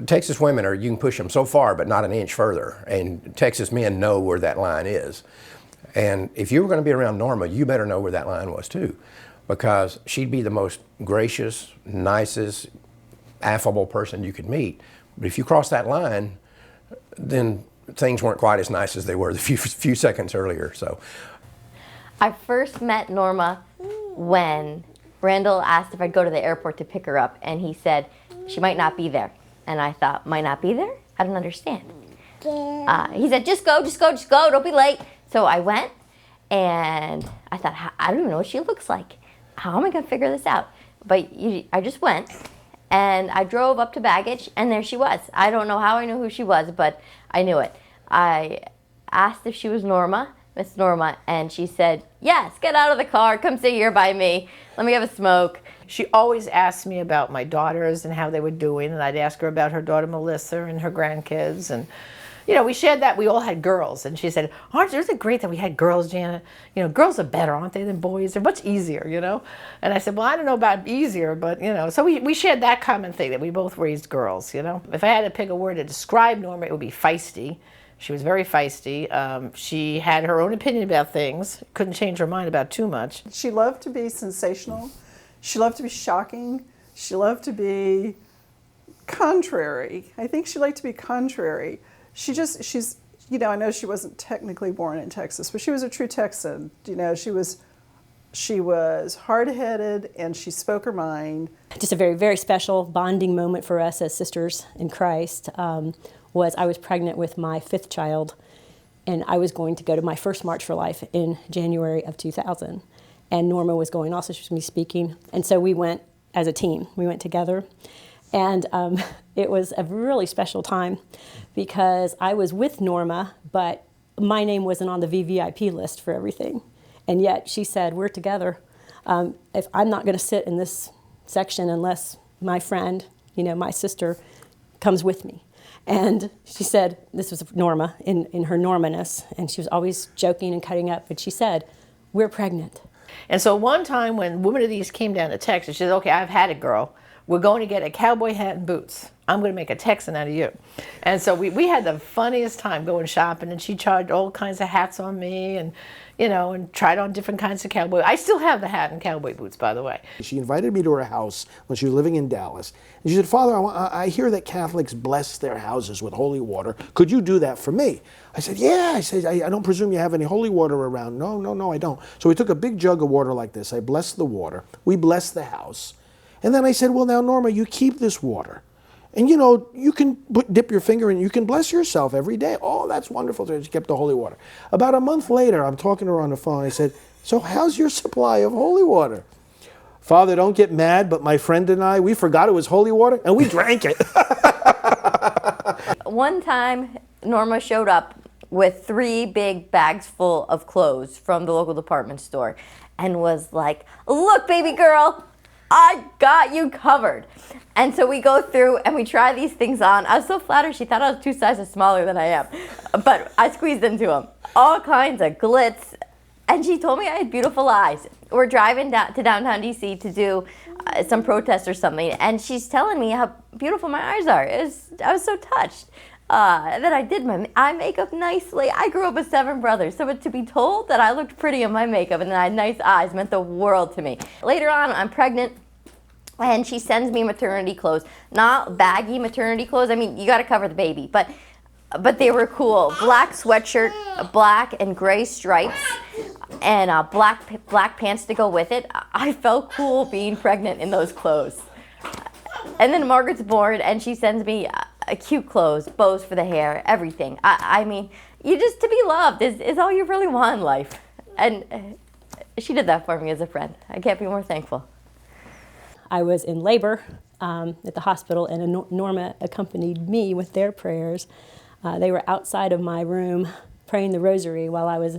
Texas women are, you can push them so far, but not an inch further. And Texas men know where that line is. And if you were going to be around Norma, you better know where that line was too, because she'd be the most gracious, nicest, affable person you could meet. But if you cross that line, then things weren't quite as nice as they were the few seconds earlier. So, I first met Norma when Randall asked if I'd go to the airport to pick her up, and he said she might not be there. And I thought, might not be there? I don't understand. He said, just go, don't be late. So I went, and I thought, I don't even know what she looks like. How am I going to figure this out? But I just went, and I drove up to baggage, and there she was. I don't know how I knew who she was, but I knew it. I asked if she was Norma, Miss Norma, and she said, yes, get out of the car, come sit here by me, let me have a smoke. She always asked me about my daughters and how they were doing, and I'd ask her about her daughter Melissa and her grandkids. And you know, we shared that we all had girls, and she said, isn't it great that we had girls, Janet? You know, girls are better, aren't they, than boys? They're much easier, you know? And I said, well, I don't know about easier, but, you know, so we shared that common thing, that we both raised girls, you know? If I had to pick a word to describe Norma, it would be feisty. She was very feisty. She had her own opinion about things, couldn't change her mind about too much. She loved to be sensational. She loved to be shocking. She loved to be contrary. I think she liked to be contrary. She's, you know, I know she wasn't technically born in Texas, but she was a true Texan. You know, she was hard-headed, and she spoke her mind. Just a very, very special bonding moment for us as sisters in Christ was I was pregnant with my 5th child, and I was going to go to my first March for Life in January of 2000. And Norma was going also, she was going to be speaking. And so we went as a team. We went together. And it was a really special time because I was with Norma, but my name wasn't on the VVIP list for everything. And yet she said, we're together. If I'm not going to sit in this section unless my friend, you know, my sister, comes with me. And she said, this was Norma in her Normaness, and she was always joking and cutting up, but she said, we're pregnant. And so one time when Women of the East came down to Texas, she said, okay, I've had it, girl. We're going to get a cowboy hat and boots. I'm going to make a Texan out of you. And so we had the funniest time going shopping, and she charged all kinds of hats on me, and you know, and tried on different kinds of cowboy. I still have the hat and cowboy boots, by the way. She invited me to her house when she was living in Dallas. And she said, Father, I hear that Catholics bless their houses with holy water. Could you do that for me? I said, yeah. I said, I don't presume you have any holy water around. No, I don't. So we took a big jug of water like this. I blessed the water. We blessed the house. And then I said, well, now, Norma, you keep this water. And, you know, you can dip your finger and you can bless yourself every day. Oh, that's wonderful. So she kept the holy water. About a month later, I'm talking to her on the phone. I said, so how's your supply of holy water? Father, don't get mad, but my friend and I, we forgot it was holy water, and we drank it. One time, Norma showed up with 3 big bags full of clothes from the local department store and was like, look, baby girl, I got you covered. And so we go through and we try these things on. I was so flattered. She thought I was 2 sizes smaller than I am. But I squeezed into them. All kinds of glitz. And she told me I had beautiful eyes. We're driving down to downtown D.C. to do some protest or something. And she's telling me how beautiful my eyes are. I was so touched that I did my eye makeup nicely. I grew up with 7 brothers. So to be told that I looked pretty in my makeup and that I had nice eyes meant the world to me. Later on, I'm pregnant. And she sends me maternity clothes, not baggy maternity clothes. I mean, you got to cover the baby, but they were cool. Black sweatshirt, black and gray stripes, and black pants to go with it. I felt cool being pregnant in those clothes. And then Margaret's born, and she sends me cute clothes, bows for the hair, everything. I mean, you just to be loved is all you really want in life. And she did that for me as a friend. I can't be more thankful. I was in labor at the hospital, and Norma accompanied me with their prayers. They were outside of my room praying the rosary while I was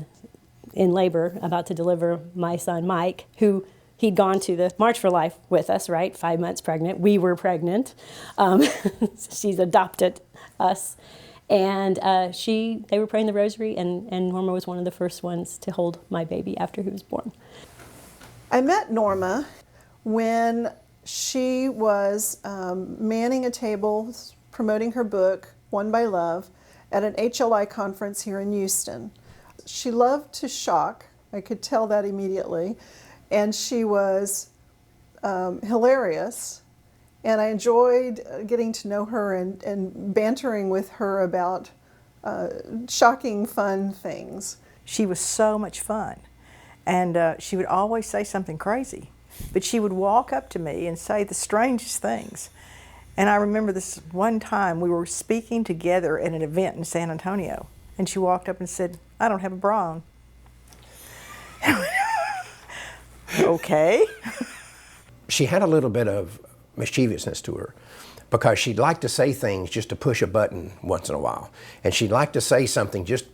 in labor, about to deliver my son Mike, who he'd gone to the March for Life with us, right? 5 months pregnant. We were pregnant. She's adopted us. And they were praying the rosary, and Norma was one of the first ones to hold my baby after he was born. I met Norma when she was manning a table promoting her book, Won by Love, at an HLI conference here in Houston. She loved to shock. I could tell that immediately. And she was hilarious. And I enjoyed getting to know her and bantering with her about shocking, fun things. She was so much fun. And she would always say something crazy. But she would walk up to me and say the strangest things. And I remember this one time we were speaking together at an event in San Antonio. And she walked up and said, "I don't have a bra on." Okay. She had a little bit of mischievousness to her because she'd like to say things just to push a button once in a while. And she'd like to say something just,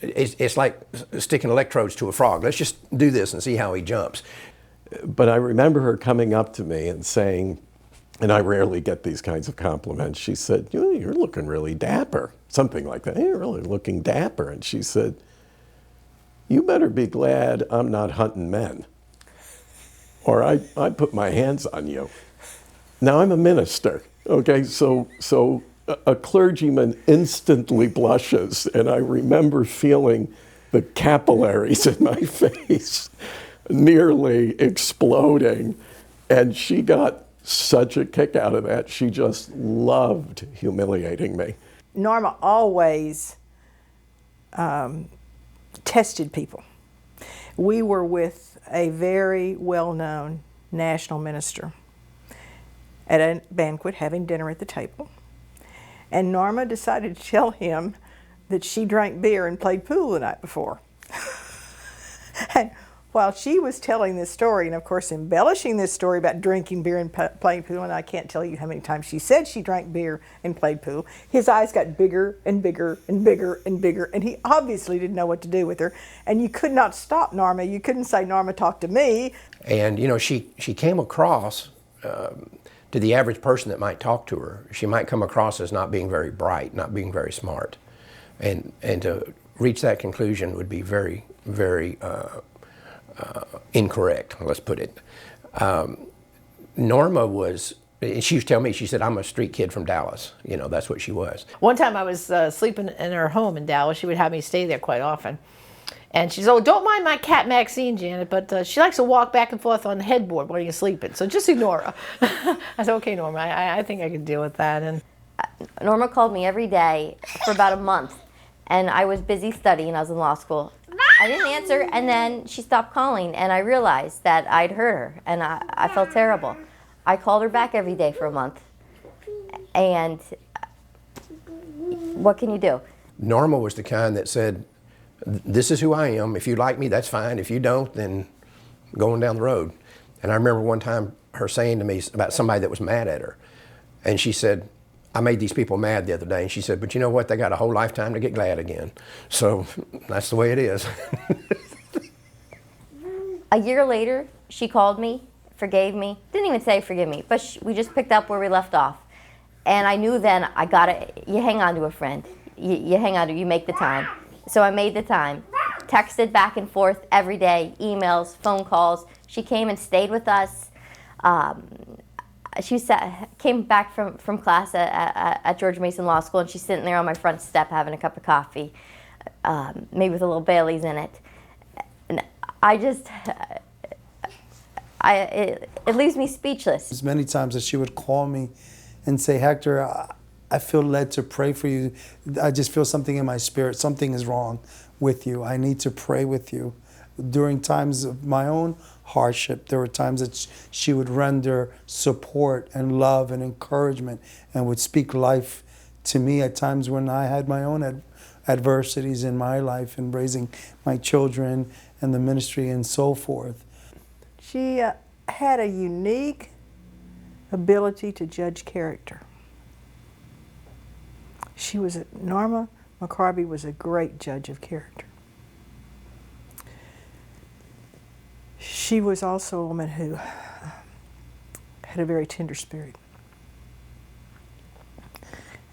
it's like sticking electrodes to a frog. Let's just do this and see how he jumps. But I remember her coming up to me and saying, and I rarely get these kinds of compliments, she said, "You're looking really dapper." Something like that. "You're really looking dapper." And she said, "You better be glad I'm not hunting men, or I put my hands on you." Now I'm a minister, okay? So a clergyman instantly blushes, and I remember feeling the capillaries in my face nearly exploding, and she got such a kick out of that. She just loved humiliating me. Norma always tested people. We were with a very well-known national minister at a banquet having dinner at the table. And Norma decided to tell him that she drank beer and played pool the night before. And while she was telling this story, and of course embellishing this story about drinking beer and playing pool, and I can't tell you how many times she said she drank beer and played pool, his eyes got bigger and bigger and bigger and bigger, and he obviously didn't know what to do with her. And you could not stop Norma. You couldn't say, "Norma, talk to me." And you know, she came across, to the average person that might talk to her, she might come across as not being very bright, not being very smart. And to reach that conclusion would be very, very incorrect, let's put it. Norma was, she used to tell me, she said, "I'm a street kid from Dallas." You know, that's what she was. One time I was sleeping in her home in Dallas. She would have me stay there quite often. And she said, "Oh, don't mind my cat Maxine, Janet, but she likes to walk back and forth on the headboard while you're sleeping, so just ignore her." I said, "Okay, Norma, I think I can deal with that." And Norma called me every day for about a month, and I was busy studying. I was in law school. I didn't answer, and then she stopped calling, and I realized that I'd hurt her, and I felt terrible. I called her back every day for a month, and what can you do? Norma was the kind that said, "This is who I am. If you like me, that's fine. If you don't, then going down the road." And I remember one time her saying to me about somebody that was mad at her, and she said, "I made these people mad the other day." And she said, "But you know what? They got a whole lifetime to get glad again." So that's the way it is. A year later, she called me, forgave me, didn't even say forgive me, but we just picked up where we left off. And I knew then, you hang on to a friend. You hang on to, you make the time. So I made the time, texted back and forth every day, emails, phone calls. She came and stayed with us. She came back from class at George Mason Law School, and she's sitting there on my front step having a cup of coffee, maybe with a little Bailey's in it. And it leaves me speechless. There's many times that she would call me and say, "Hector, I feel led to pray for you. I just feel something in my spirit. Something is wrong with you. I need to pray with you." During times of my own hardship, there were times that she would render support and love and encouragement and would speak life to me at times when I had my own adversities in my life and raising my children and the ministry and so forth. She had a unique ability to judge character. Norma McCorvey was a great judge of character. She was also a woman who had a very tender spirit.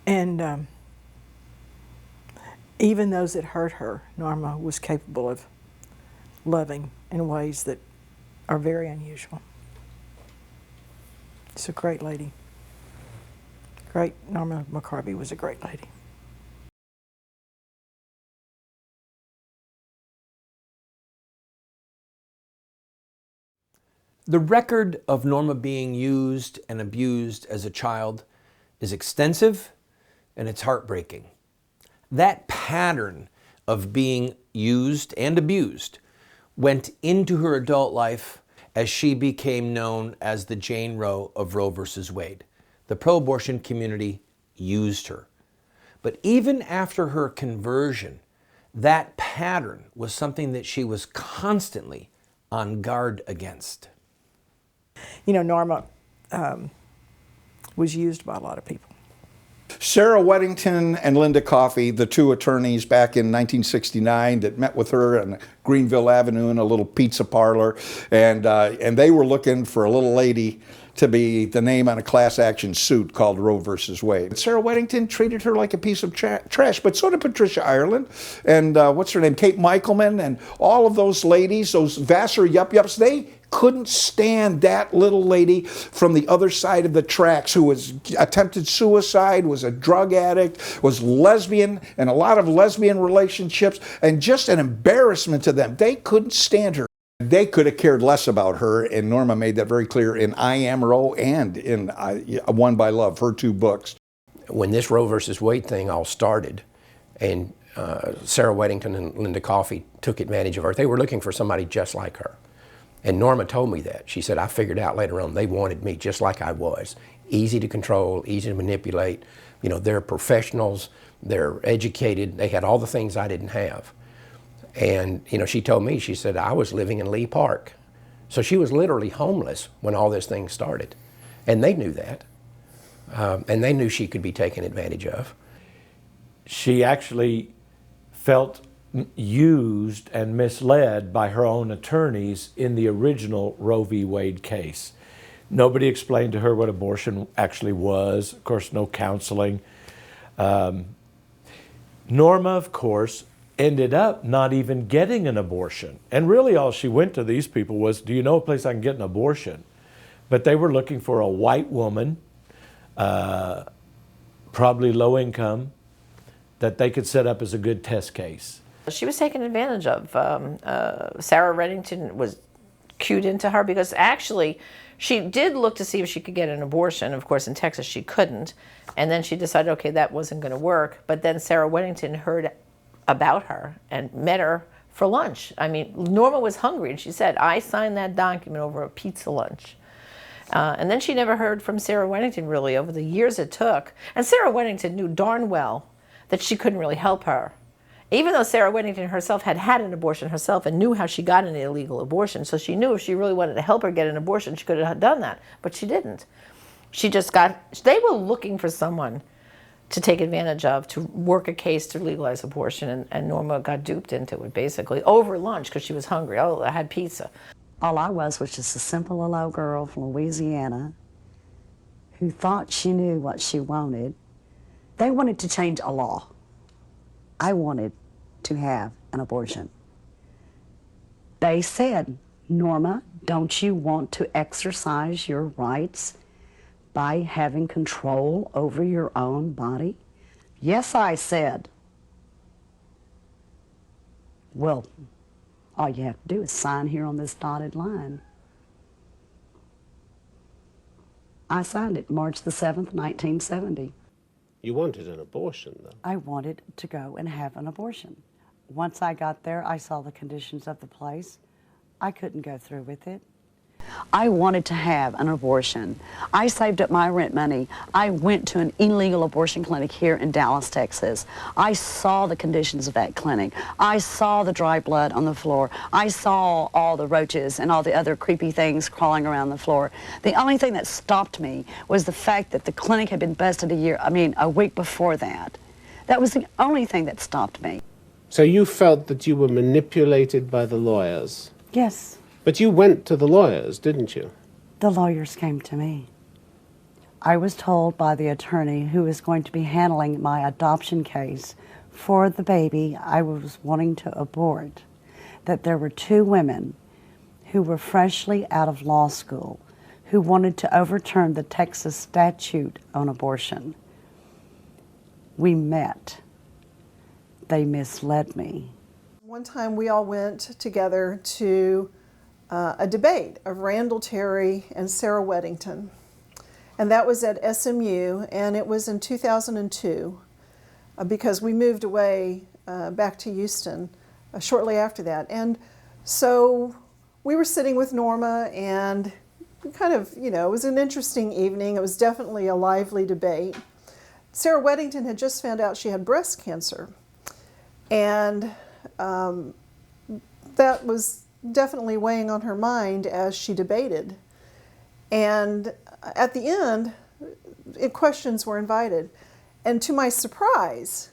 And even those that hurt her, Norma was capable of loving in ways that are very unusual. She's a great lady. Great. Norma McCorvey was a great lady. The record of Norma being used and abused as a child is extensive and it's heartbreaking. That pattern of being used and abused went into her adult life as she became known as the Jane Roe of Roe versus Wade. The pro-abortion community used her. But even after her conversion, that pattern was something that she was constantly on guard against. You know, Norma was used by a lot of people. Sarah Weddington and Linda Coffey, the two attorneys back in 1969 that met with her on Greenville Avenue in a little pizza parlor, and they were looking for a little lady to be the name on a class action suit called Roe versus Wade. Sarah Weddington treated her like a piece of trash, but so did Patricia Ireland and what's her name, Kate Michelman, and all of those ladies, those Vassar yup-yups, they couldn't stand that little lady from the other side of the tracks who was attempted suicide, was a drug addict, was lesbian, and a lot of lesbian relationships, and just an embarrassment to them. They couldn't stand her. They could have cared less about her, and Norma made that very clear in I Am Roe and in Won by Love, her two books. When this Roe versus Wade thing all started, and Sarah Weddington and Linda Coffey took advantage of her, they were looking for somebody just like her. And Norma told me that. She said, I figured out later on they wanted me just like I was. Easy to control, easy to manipulate. You know, they're professionals, they're educated, they had all the things I didn't have. And, you know, she told me, she said, I was living in Lee Park. So she was literally homeless when all this thing started. And they knew that. And they knew she could be taken advantage of. She actually felt used and misled by her own attorneys in the original Roe v. Wade case. Nobody explained to her what abortion actually was. Of course, no counseling. Norma, of course, ended up not even getting an abortion. And really all she went to these people was, do you know a place I can get an abortion? But they were looking for a white woman, probably low income, that they could set up as a good test case. She was taken advantage of. Sarah Reddington was cued into her because actually she did look to see if she could get an abortion. Of course, in Texas she couldn't. And then she decided, okay, that wasn't going to work. But then Sarah Weddington heard about her and met her for lunch. I mean, Norma was hungry and she said, I signed that document over a pizza lunch. And then she never heard from Sarah Weddington really over the years it took. And Sarah Weddington knew darn well that she couldn't really help her. Even though Sarah Weddington herself had had an abortion herself and knew how she got an illegal abortion, so she knew if she really wanted to help her get an abortion, she could have done that, but she didn't. She just they were looking for someone to take advantage of, to work a case to legalize abortion, and Norma got duped into it, basically, over lunch because she was hungry. Oh, I had pizza. All I was just a simple little girl from Louisiana who thought she knew what she wanted. They wanted to change a law. I wanted to have an abortion. They said, Norma, don't you want to exercise your rights by having control over your own body? Yes, I said. Well, all you have to do is sign here on this dotted line. I signed it March the 7th, 1970. You wanted an abortion, though. I wanted to go and have an abortion. Once I got there, I saw the conditions of the place. I couldn't go through with it. I wanted to have an abortion. I saved up my rent money. I went to an illegal abortion clinic here in Dallas, Texas. I saw the conditions of that clinic. I saw the dry blood on the floor. I saw all the roaches and all the other creepy things crawling around the floor. The only thing that stopped me was the fact that the clinic had been busted a week before that. That was the only thing that stopped me. So you felt that you were manipulated by the lawyers? Yes. But you went to the lawyers, didn't you? The lawyers came to me. I was told by the attorney who was going to be handling my adoption case for the baby I was wanting to abort that there were two women who were freshly out of law school who wanted to overturn the Texas statute on abortion. we met. They misled me. One time we all went together to a debate of Randall Terry and Sarah Weddington. And that was at SMU, and it was in 2002 because we moved away back to Houston shortly after that. And so we were sitting with Norma, and kind of, you know, it was an interesting evening. It was definitely a lively debate. Sarah Weddington had just found out she had breast cancer. And that was definitely weighing on her mind as she debated. And at the end, questions were invited. And to my surprise,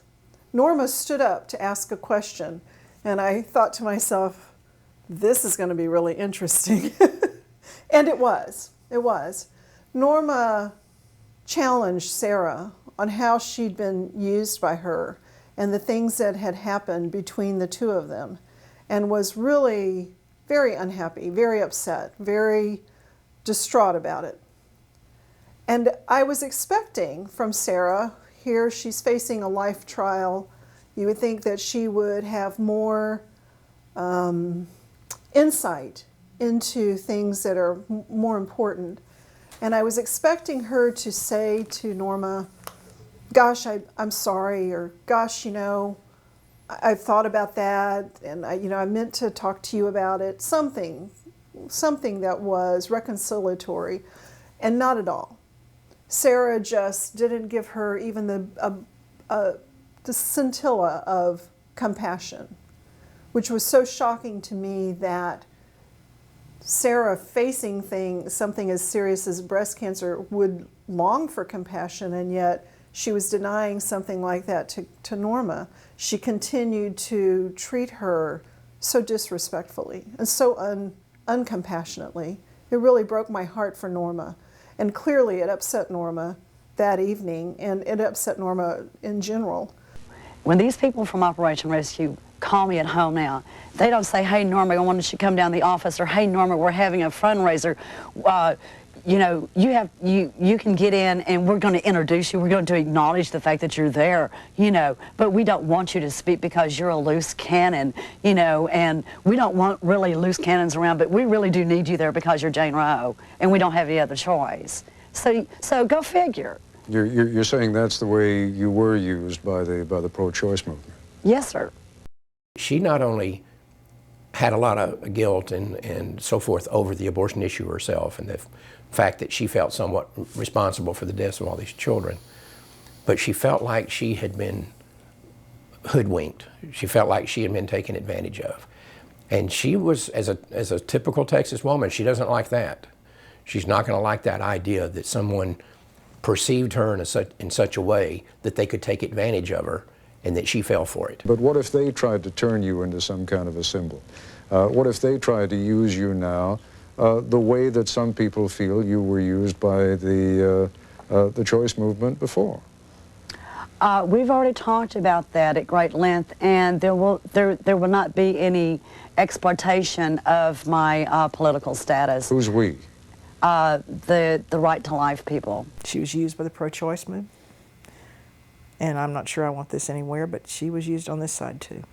Norma stood up to ask a question. And I thought to myself, this is going to be really interesting. And it was. It was. Norma challenged Sarah on how she'd been used by her and the things that had happened between the two of them, and was really very unhappy, very upset, very distraught about it. And I was expecting from Sarah, here she's facing a life trial, you would think that she would have more insight into things that are more important. And I was expecting her to say to Norma, gosh, I'm sorry, or gosh, you know, I've thought about that, and I meant to talk to you about it, something that was reconciliatory, and not at all. Sarah just didn't give her even the scintilla of compassion, which was so shocking to me that Sarah, facing something as serious as breast cancer, would long for compassion, and yet she was denying something like that to Norma. She continued to treat her so disrespectfully and so uncompassionately. It really broke my heart for Norma. And clearly it upset Norma that evening, and it upset Norma in general. When these people from Operation Rescue call me at home now, they don't say, hey, Norma, I wanted you to come down to the office, or hey, Norma, we're having a fundraiser. You know, you can get in and we're going to introduce you. We're going to acknowledge the fact that you're there, you know, but we don't want you to speak because you're a loose cannon, you know, and we don't want really loose cannons around, but we really do need you there because you're Jane Roe and we don't have any other choice. So go figure. You're saying that's the way you were used by the pro-choice movement? Yes, sir. She not only had a lot of guilt and so forth over the abortion issue herself and the fact that she felt somewhat responsible for the deaths of all these children, but she felt like she had been hoodwinked. She felt like she had been taken advantage of. And she was, as a typical Texas woman, she doesn't like that. She's not going to like that idea that someone perceived her in such a way that they could take advantage of her and that she fell for it. But what if they tried to turn you into some kind of a symbol? What if they tried to use you now the way that some people feel you were used by the choice movement before? We've already talked about that at great length, and there will not be any exploitation of my political status. Who's we? The Right to Life people. She was used by the pro-choice movement, and I'm not sure I want this anywhere, but she was used on this side too.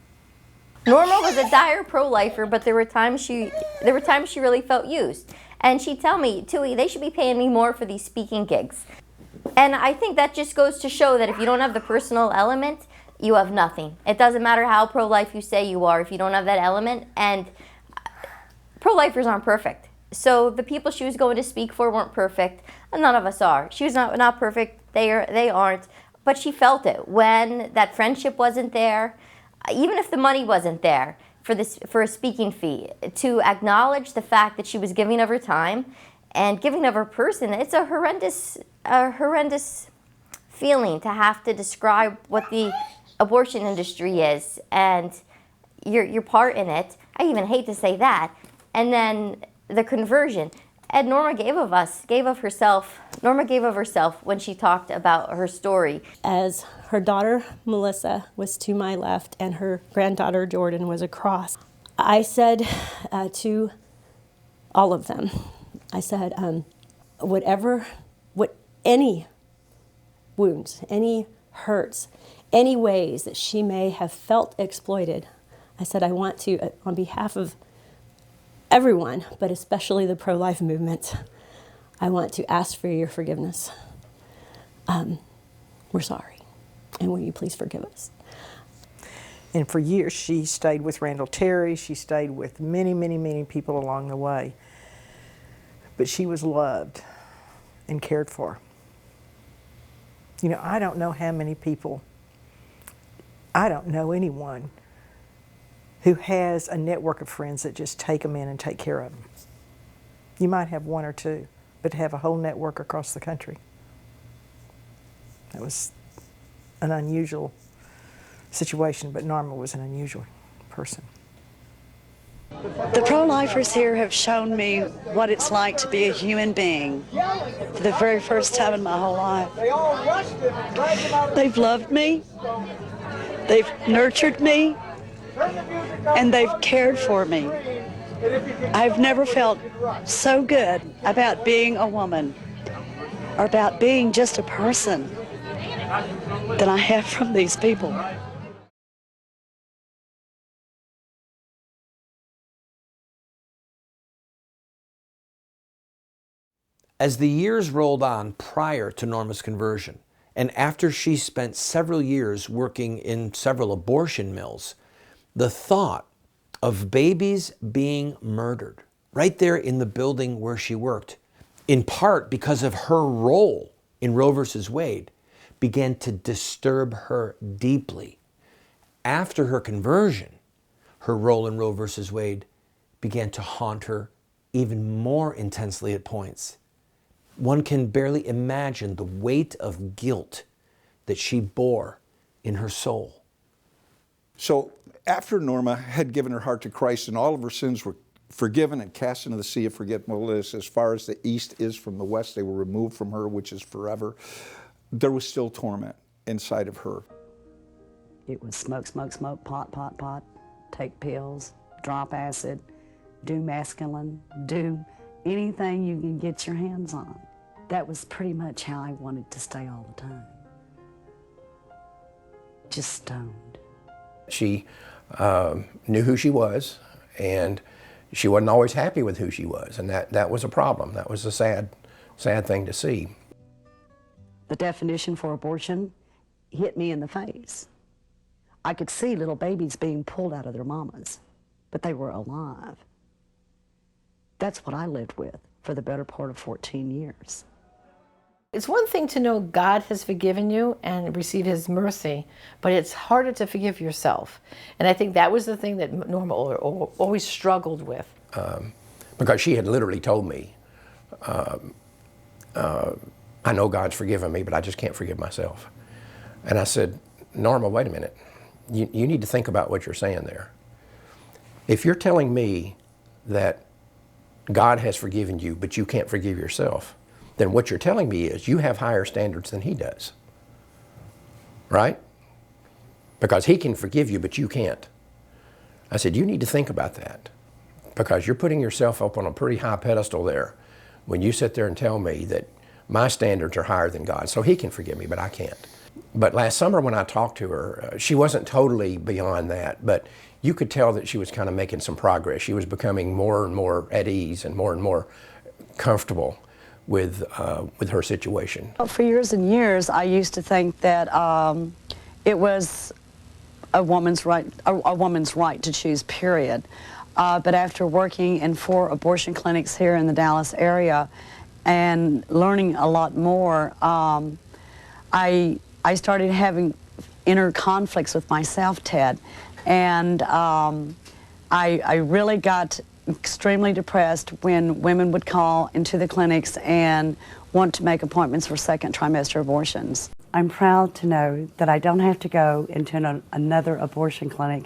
Norma was a dire pro-lifer, but there were times she really felt used. And she'd tell me, Tui, they should be paying me more for these speaking gigs. And I think that just goes to show that if you don't have the personal element, you have nothing. It doesn't matter how pro-life you say you are if you don't have that element. And pro-lifers aren't perfect. So the people she was going to speak for weren't perfect. None of us are. She was not perfect. They aren't. But she felt it when that friendship wasn't there. Even if the money wasn't there for a speaking fee, to acknowledge the fact that she was giving of her time and giving of her person, it's a horrendous feeling to have to describe what the abortion industry is and your part in it. I even hate to say that. And then the conversion. And Norma gave of herself when she talked about her story. As her daughter, Melissa, was to my left and her granddaughter, Jordan, was across, I said to all of them, I said, any wounds, any hurts, any ways that she may have felt exploited, I said, I want to, on behalf of everyone, but especially the pro-life movement, I want to ask for your forgiveness. We're sorry, and will you please forgive us? And for years, she stayed with Randall Terry. She stayed with many, many, many people along the way. But she was loved and cared for. You know, I don't know how many people, I don't know anyone who has a network of friends that just take them in and take care of them. You might have one or two, but to have a whole network across the country, that was an unusual situation, but Norma was an unusual person. The pro-lifers here have shown me what it's like to be a human being for the very first time in my whole life. They've loved me, they've nurtured me, and they've cared for me. I've never felt so good about being a woman or about being just a person than I have from these people. As the years rolled on prior to Norma's conversion, and after she spent several years working in several abortion mills, the thought of babies being murdered right there in the building where she worked, in part because of her role in Roe versus Wade, began to disturb her deeply. After her conversion, her role in Roe versus Wade began to haunt her even more intensely at points. One can barely imagine the weight of guilt that she bore in her soul. So after Norma had given her heart to Christ and all of her sins were forgiven and cast into the sea of forgetfulness, as far as the east is from the west, they were removed from her, which is forever, there was still torment inside of her. It was smoke, smoke, smoke, pot, pot, pot, take pills, drop acid, do masculine, do anything you can get your hands on. That was pretty much how I wanted to stay all the time. Just stoned. She knew who she was, and she wasn't always happy with who she was, and that was a problem. That was a sad thing to see. The definition for abortion hit me in the face. I could see little babies being pulled out of their mamas, but they were alive. That's what I lived with for the better part of 14 years. It's one thing to know God has forgiven you and receive his mercy, but it's harder to forgive yourself. And I think that was the thing that Norma always struggled with. Because she had literally told me, I know God's forgiven me, but I just can't forgive myself. And I said, Norma, wait a minute. You need to think about what you're saying there. If you're telling me that God has forgiven you, but you can't forgive yourself, then what you're telling me is you have higher standards than he does, right? Because he can forgive you, but you can't. I said, you need to think about that, because you're putting yourself up on a pretty high pedestal there when you sit there and tell me that my standards are higher than God, so he can forgive me, but I can't. But last summer when I talked to her, she wasn't totally beyond that, but you could tell that she was kind of making some progress. She was becoming more and more at ease and more comfortable with her situation. For years and years, I used to think that it was a woman's right to choose, period. But after working in 4 abortion clinics here in the Dallas area and learning a lot more, I started having inner conflicts with myself, Ted, and I really got extremely depressed when women would call into the clinics and want to make appointments for second trimester abortions. I'm proud to know that I don't have to go into another abortion clinic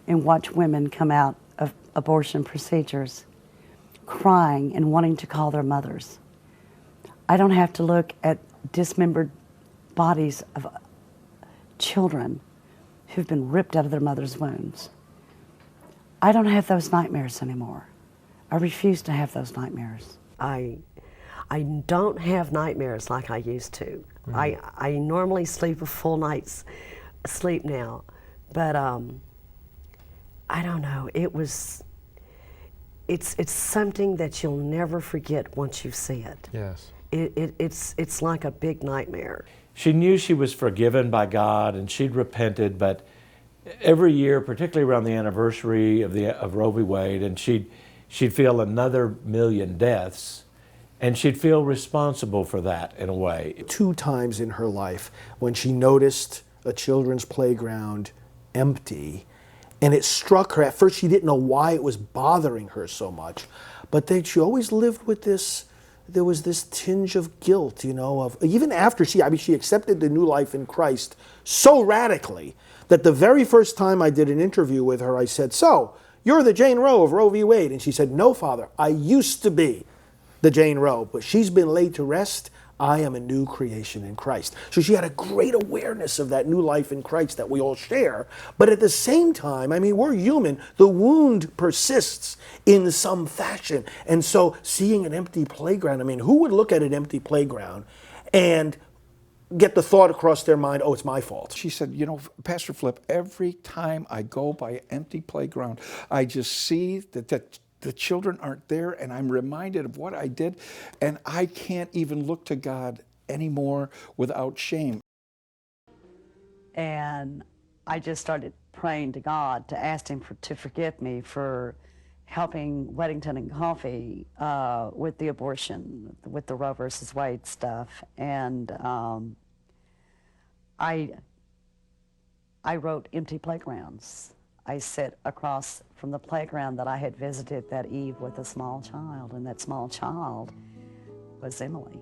and watch women come out of abortion procedures crying and wanting to call their mothers. I don't have to look at dismembered bodies of children who've been ripped out of their mother's wombs. I don't have those nightmares anymore. I refuse to have those nightmares. I I don't have nightmares like I used to. I normally sleep a full night's sleep now, but I don't know. It's something that you'll never forget once you see it. Yes. It's like a big nightmare. She knew she was forgiven by God and she'd repented, but every year, particularly around the anniversary of Roe v. Wade, and she'd feel another million deaths, and she'd feel responsible for that in a way. 2 times in her life when she noticed a children's playground empty, and it struck her. At first she didn't know why it was bothering her so much, but then she always lived with this, there was this tinge of guilt, you know, of even after she accepted the new life in Christ so radically that the very first time I did an interview with her, I said, "So, you're the Jane Roe of Roe v. Wade." And she said, "No, Father, I used to be the Jane Roe, but she's been laid to rest. I am a new creation in Christ." So she had a great awareness of that new life in Christ that we all share. But at the same time, I mean, we're human. The wound persists in some fashion. And so seeing an empty playground, I mean, who would look at an empty playground and get the thought across their mind, "Oh, it's my fault"? She said, "You know, Pastor Flip, every time I go by an empty playground, I just see that the children aren't there, and I'm reminded of what I did, and I can't even look to God anymore without shame." And I just started praying to God to ask him to forgive me for helping Weddington and Coffee with the abortion, with the Roe versus Wade stuff. And I wrote empty playgrounds. I sit across from the playground that I had visited that eve with a small child, and that small child was Emily.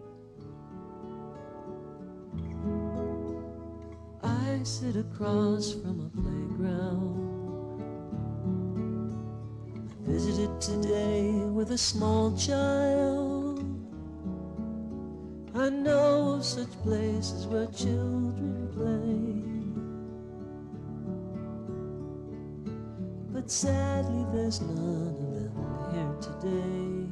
I sit across from a playground I visited today with a small child. I know of such places where children play, but sadly there's none of them here today.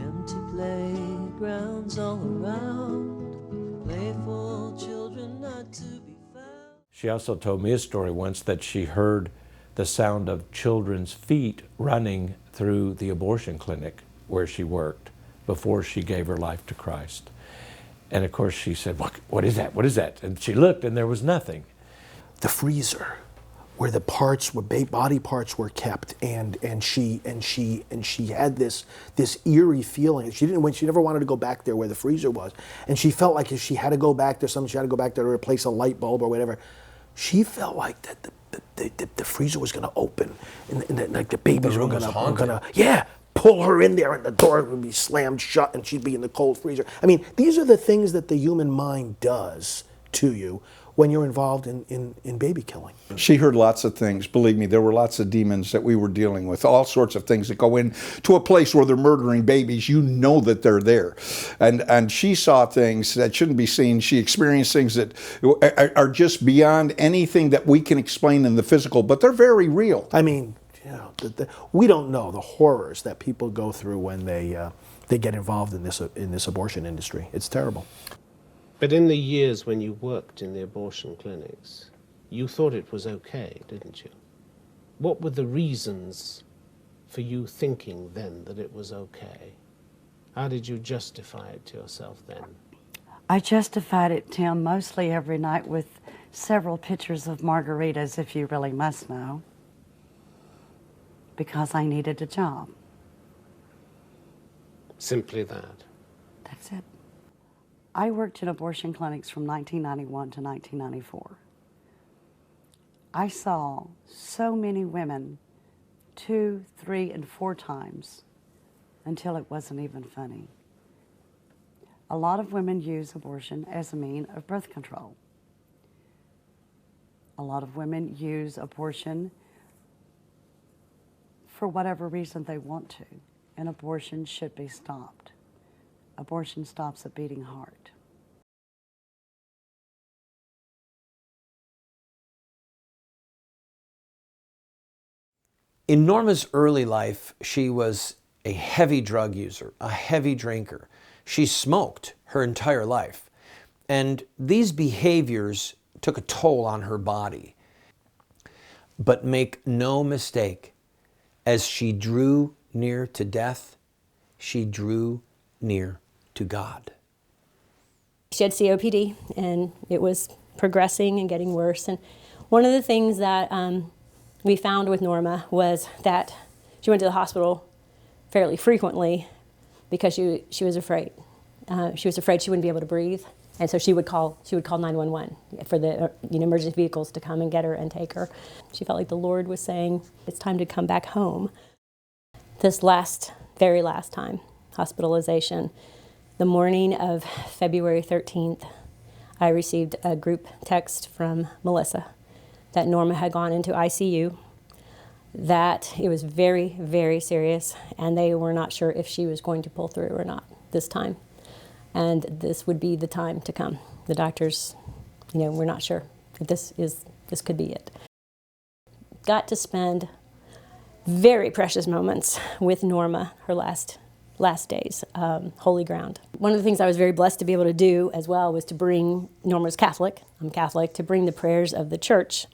Empty playgrounds all around, playful children not to be found. She also told me a story once that she heard the sound of children's feet running through the abortion clinic where she worked before she gave her life to Christ. And of course she said, what is that? What is that? And she looked and there was nothing. The freezer where the parts were body parts were kept, and she had this eerie feeling. She never wanted to go back there where the freezer was, and she felt like if she had to go back there, she had to go back there to replace a light bulb or whatever. She felt like that the freezer was going to open, and like the babies were going to pull her in there, and the door would be slammed shut, and she'd be in the cold freezer. I mean, these are the things that the human mind does to you when you're involved in baby killing. She heard lots of things. Believe me, there were lots of demons that we were dealing with, all sorts of things that go into a place where they're murdering babies. You know that they're there. And she saw things that shouldn't be seen. She experienced things that are just beyond anything that we can explain in the physical, but they're very real. I mean, you know, we don't know the horrors that people go through when they get involved in this abortion industry. It's terrible. But in the years when you worked in the abortion clinics, you thought it was okay, didn't you? What were the reasons for you thinking then that it was okay? How did you justify it to yourself then? I justified it, Tim, mostly every night with several pitchers of margaritas, if you really must know, because I needed a job. Simply that? That's it. I worked in abortion clinics from 1991 to 1994. I saw so many women 2, 3, and 4 times until it wasn't even funny. A lot of women use abortion as a means of birth control. A lot of women use abortion for whatever reason they want to, and abortion should be stopped. Abortion stops a beating heart. In Norma's early life, she was a heavy drug user, a heavy drinker. She smoked her entire life. And these behaviors took a toll on her body. But make no mistake, as she drew near to death, she drew near to God. She had COPD, and it was progressing and getting worse. And one of the things that we found with Norma was that she went to the hospital fairly frequently because she was afraid. She was afraid she wouldn't be able to breathe, and so she would call 911 for the emergency vehicles to come and get her and take her. She felt like the Lord was saying, "It's time to come back home." This very last time, hospitalization, the morning of February 13th, I received a group text from Melissa that Norma had gone into ICU, that it was very, very serious, and they were not sure if she was going to pull through or not this time. And this would be the time to come. The doctors, we're not sure if this could be it. Got to spend very precious moments with Norma, her last days, holy ground. One of the things I was very blessed to be able to do as well was to bring, Norma's Catholic, I'm Catholic, to bring the prayers of the church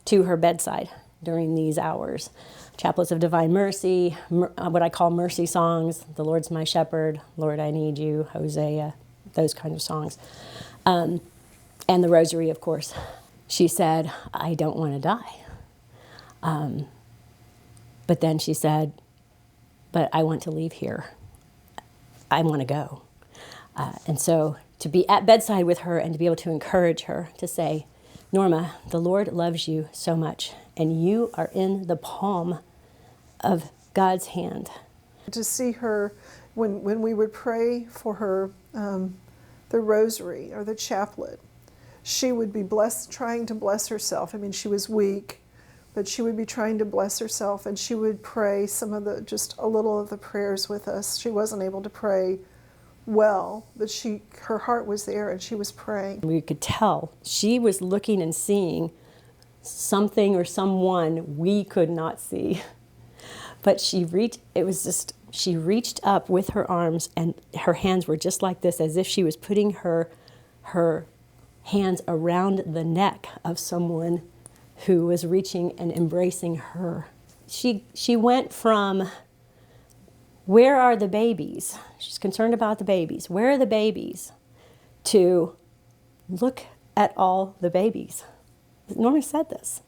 to her bedside during these hours. Chaplets of Divine Mercy, what I call mercy songs, The Lord's My Shepherd, Lord I Need You, Hosea, those kind of songs. And the Rosary, of course. She said, "I don't want to die." But then she said, "But I want to leave here. I want to go." And so to be at bedside with her and to be able to encourage her to say, "Norma, the Lord loves you so much, and you are in the palm of God's hand." To see her, when we would pray for her, the rosary or the chaplet, she would be trying to bless herself. I mean, she was weak, but she would be trying to bless herself, and she would pray just a little of the prayers with us. She wasn't able to pray well, but her heart was there and she was praying. We could tell she was looking and seeing something or someone we could not see. But she reached up with her arms, and her hands were just like this, as if she was putting her hands around the neck of someone who was reaching and embracing her. She went from, "Where are the babies?" She's concerned about the babies. "Where are the babies?" to, "Look at all the babies." Norma said this.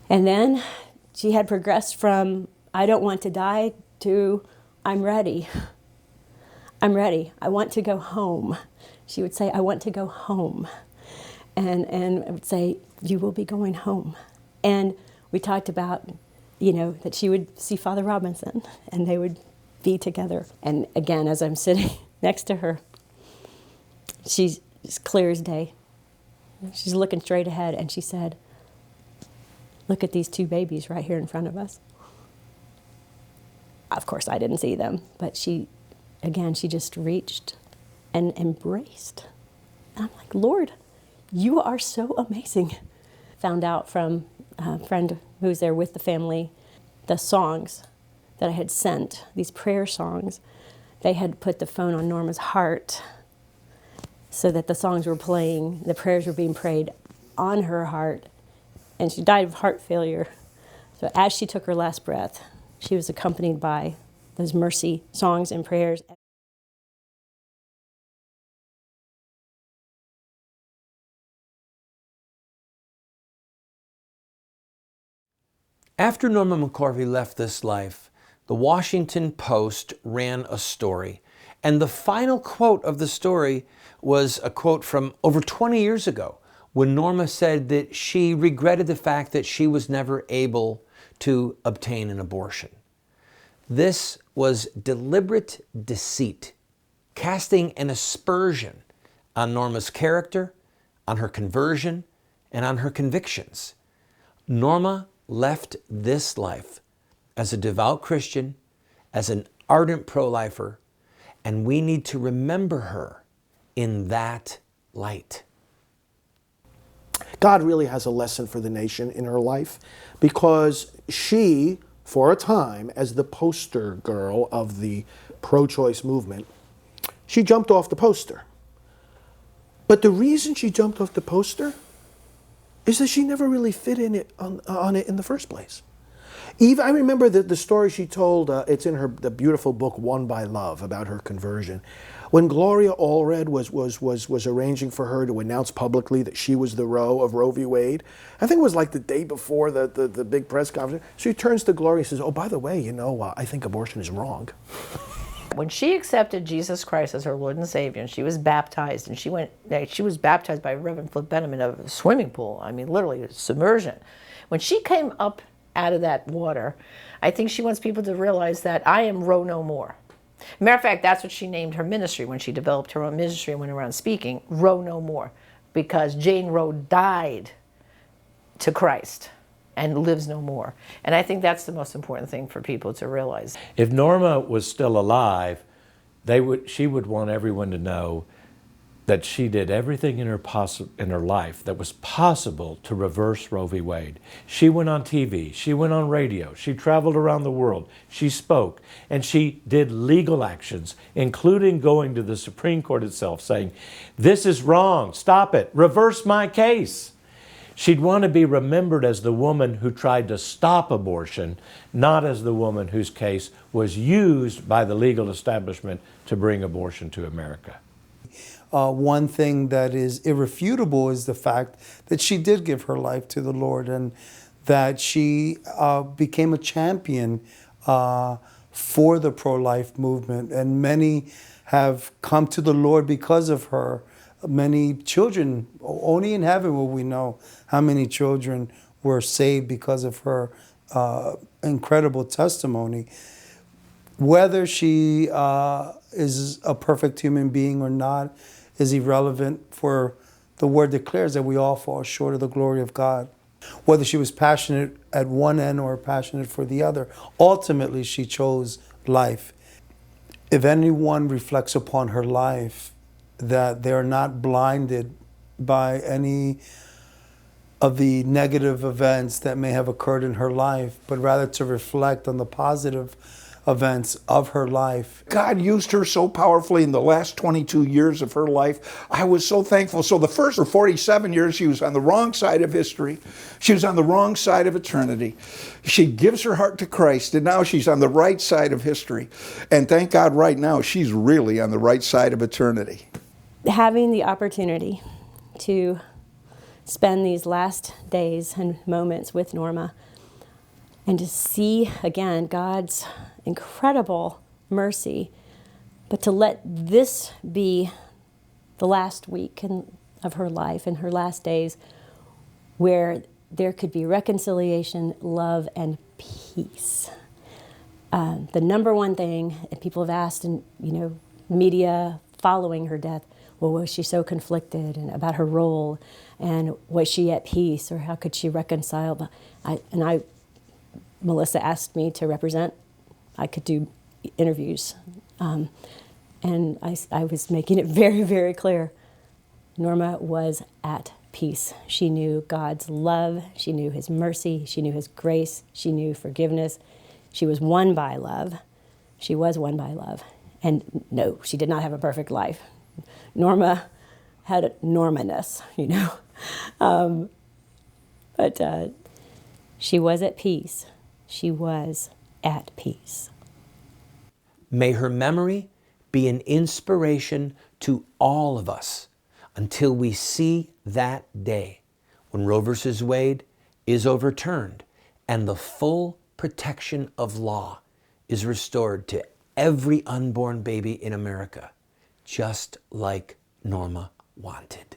And then she had progressed from, "I don't want to die," to, "I'm ready. I'm ready. I want to go home." She would say, "I want to go home." And I would say, "You will be going home." And we talked about, that she would see Father Robinson and they would be together. And again, as I'm sitting next to her, she's clear as day. She's looking straight ahead, and she said, "Look at these two babies right here in front of us." Of course, I didn't see them, but she just reached and embraced. And I'm like, "Lord, you are so amazing." Found out from a friend who was there with the family, the songs that I had sent, these prayer songs, they had put the phone on Norma's heart so that the songs were playing, the prayers were being prayed on her heart, and she died of heart failure. So as she took her last breath, she was accompanied by those mercy songs and prayers. After Norma McCorvey left this life, the Washington Post ran a story, and the final quote of the story was a quote from over 20 years ago, when Norma said that she regretted the fact that she was never able to obtain an abortion. This was deliberate deceit, casting an aspersion on Norma's character, on her conversion, and on her convictions. Norma left this life as a devout Christian, as an ardent pro-lifer, and we need to remember her in that light. God really has a lesson for the nation in her life, because she for a time as the poster girl of the pro-choice movement. She jumped off the poster. But the reason she jumped off the poster is that she never really fit in it on it in the first place. Even I remember the story she told. It's in the beautiful book "Won by Love" about her conversion. When Gloria Allred was arranging for her to announce publicly that she was the Roe v. Wade, I think it was like the day before the big press conference. She turns to Gloria and says, "Oh, by the way, I think abortion is wrong." When she accepted Jesus Christ as her Lord and Savior, and she was baptized, and she was baptized by Reverend Flip Benham in a swimming pool. I mean, literally submersion. When she came up out of that water, I think she wants people to realize that I am Roe no more. Matter of fact, that's what she named her ministry when she developed her own ministry and went around speaking, Roe no more, because Jane Roe died to Christ and lives no more. And I think that's the most important thing for people to realize. If Norma was still alive, she would want everyone to know that she did everything in her life that was possible to reverse Roe v. Wade. She went on TV, she went on radio, she traveled around the world, she spoke, and she did legal actions, including going to the Supreme Court itself saying, "This is wrong, stop it, reverse my case." She'd want to be remembered as the woman who tried to stop abortion, not as the woman whose case was used by the legal establishment to bring abortion to America. One thing that is irrefutable is the fact that she did give her life to the Lord, and that she became a champion for the pro-life movement. And many have come to the Lord because of her. Many children, only in heaven will we know how many children were saved because of her incredible testimony. Whether she is a perfect human being or not is irrelevant, for the word declares that we all fall short of the glory of God. Whether she was passionate at one end or passionate for the other, ultimately she chose life. If anyone reflects upon her life, that they're not blinded by any of the negative events that may have occurred in her life, but rather to reflect on the positive events of her life. God used her so powerfully in the last 22 years of her life. I was so thankful. So the first 47 years, she was on the wrong side of history. She was on the wrong side of eternity. She gives her heart to Christ, and now she's on the right side of history. And thank God right now, she's really on the right side of eternity. Having the opportunity to spend these last days and moments with Norma, and to see again God's incredible mercy, but to let this be the last week of her life and her last days where there could be reconciliation, love, and peace. The number one thing, and people have asked in media following her death, well, was she so conflicted and about her role, and was she at peace, or how could she reconcile? Melissa asked me to represent. I could do interviews, and I was making it very, very clear. Norma was at peace. She knew God's love. She knew His mercy. She knew His grace. She knew forgiveness. She was won by love. She was won by love. And no, she did not have a perfect life. Norma had a Norma-ness, but she was at peace. She was at peace. May her memory be an inspiration to all of us until we see that day when Roe v. Wade is overturned and the full protection of law is restored to every unborn baby in America, just like Norma wanted.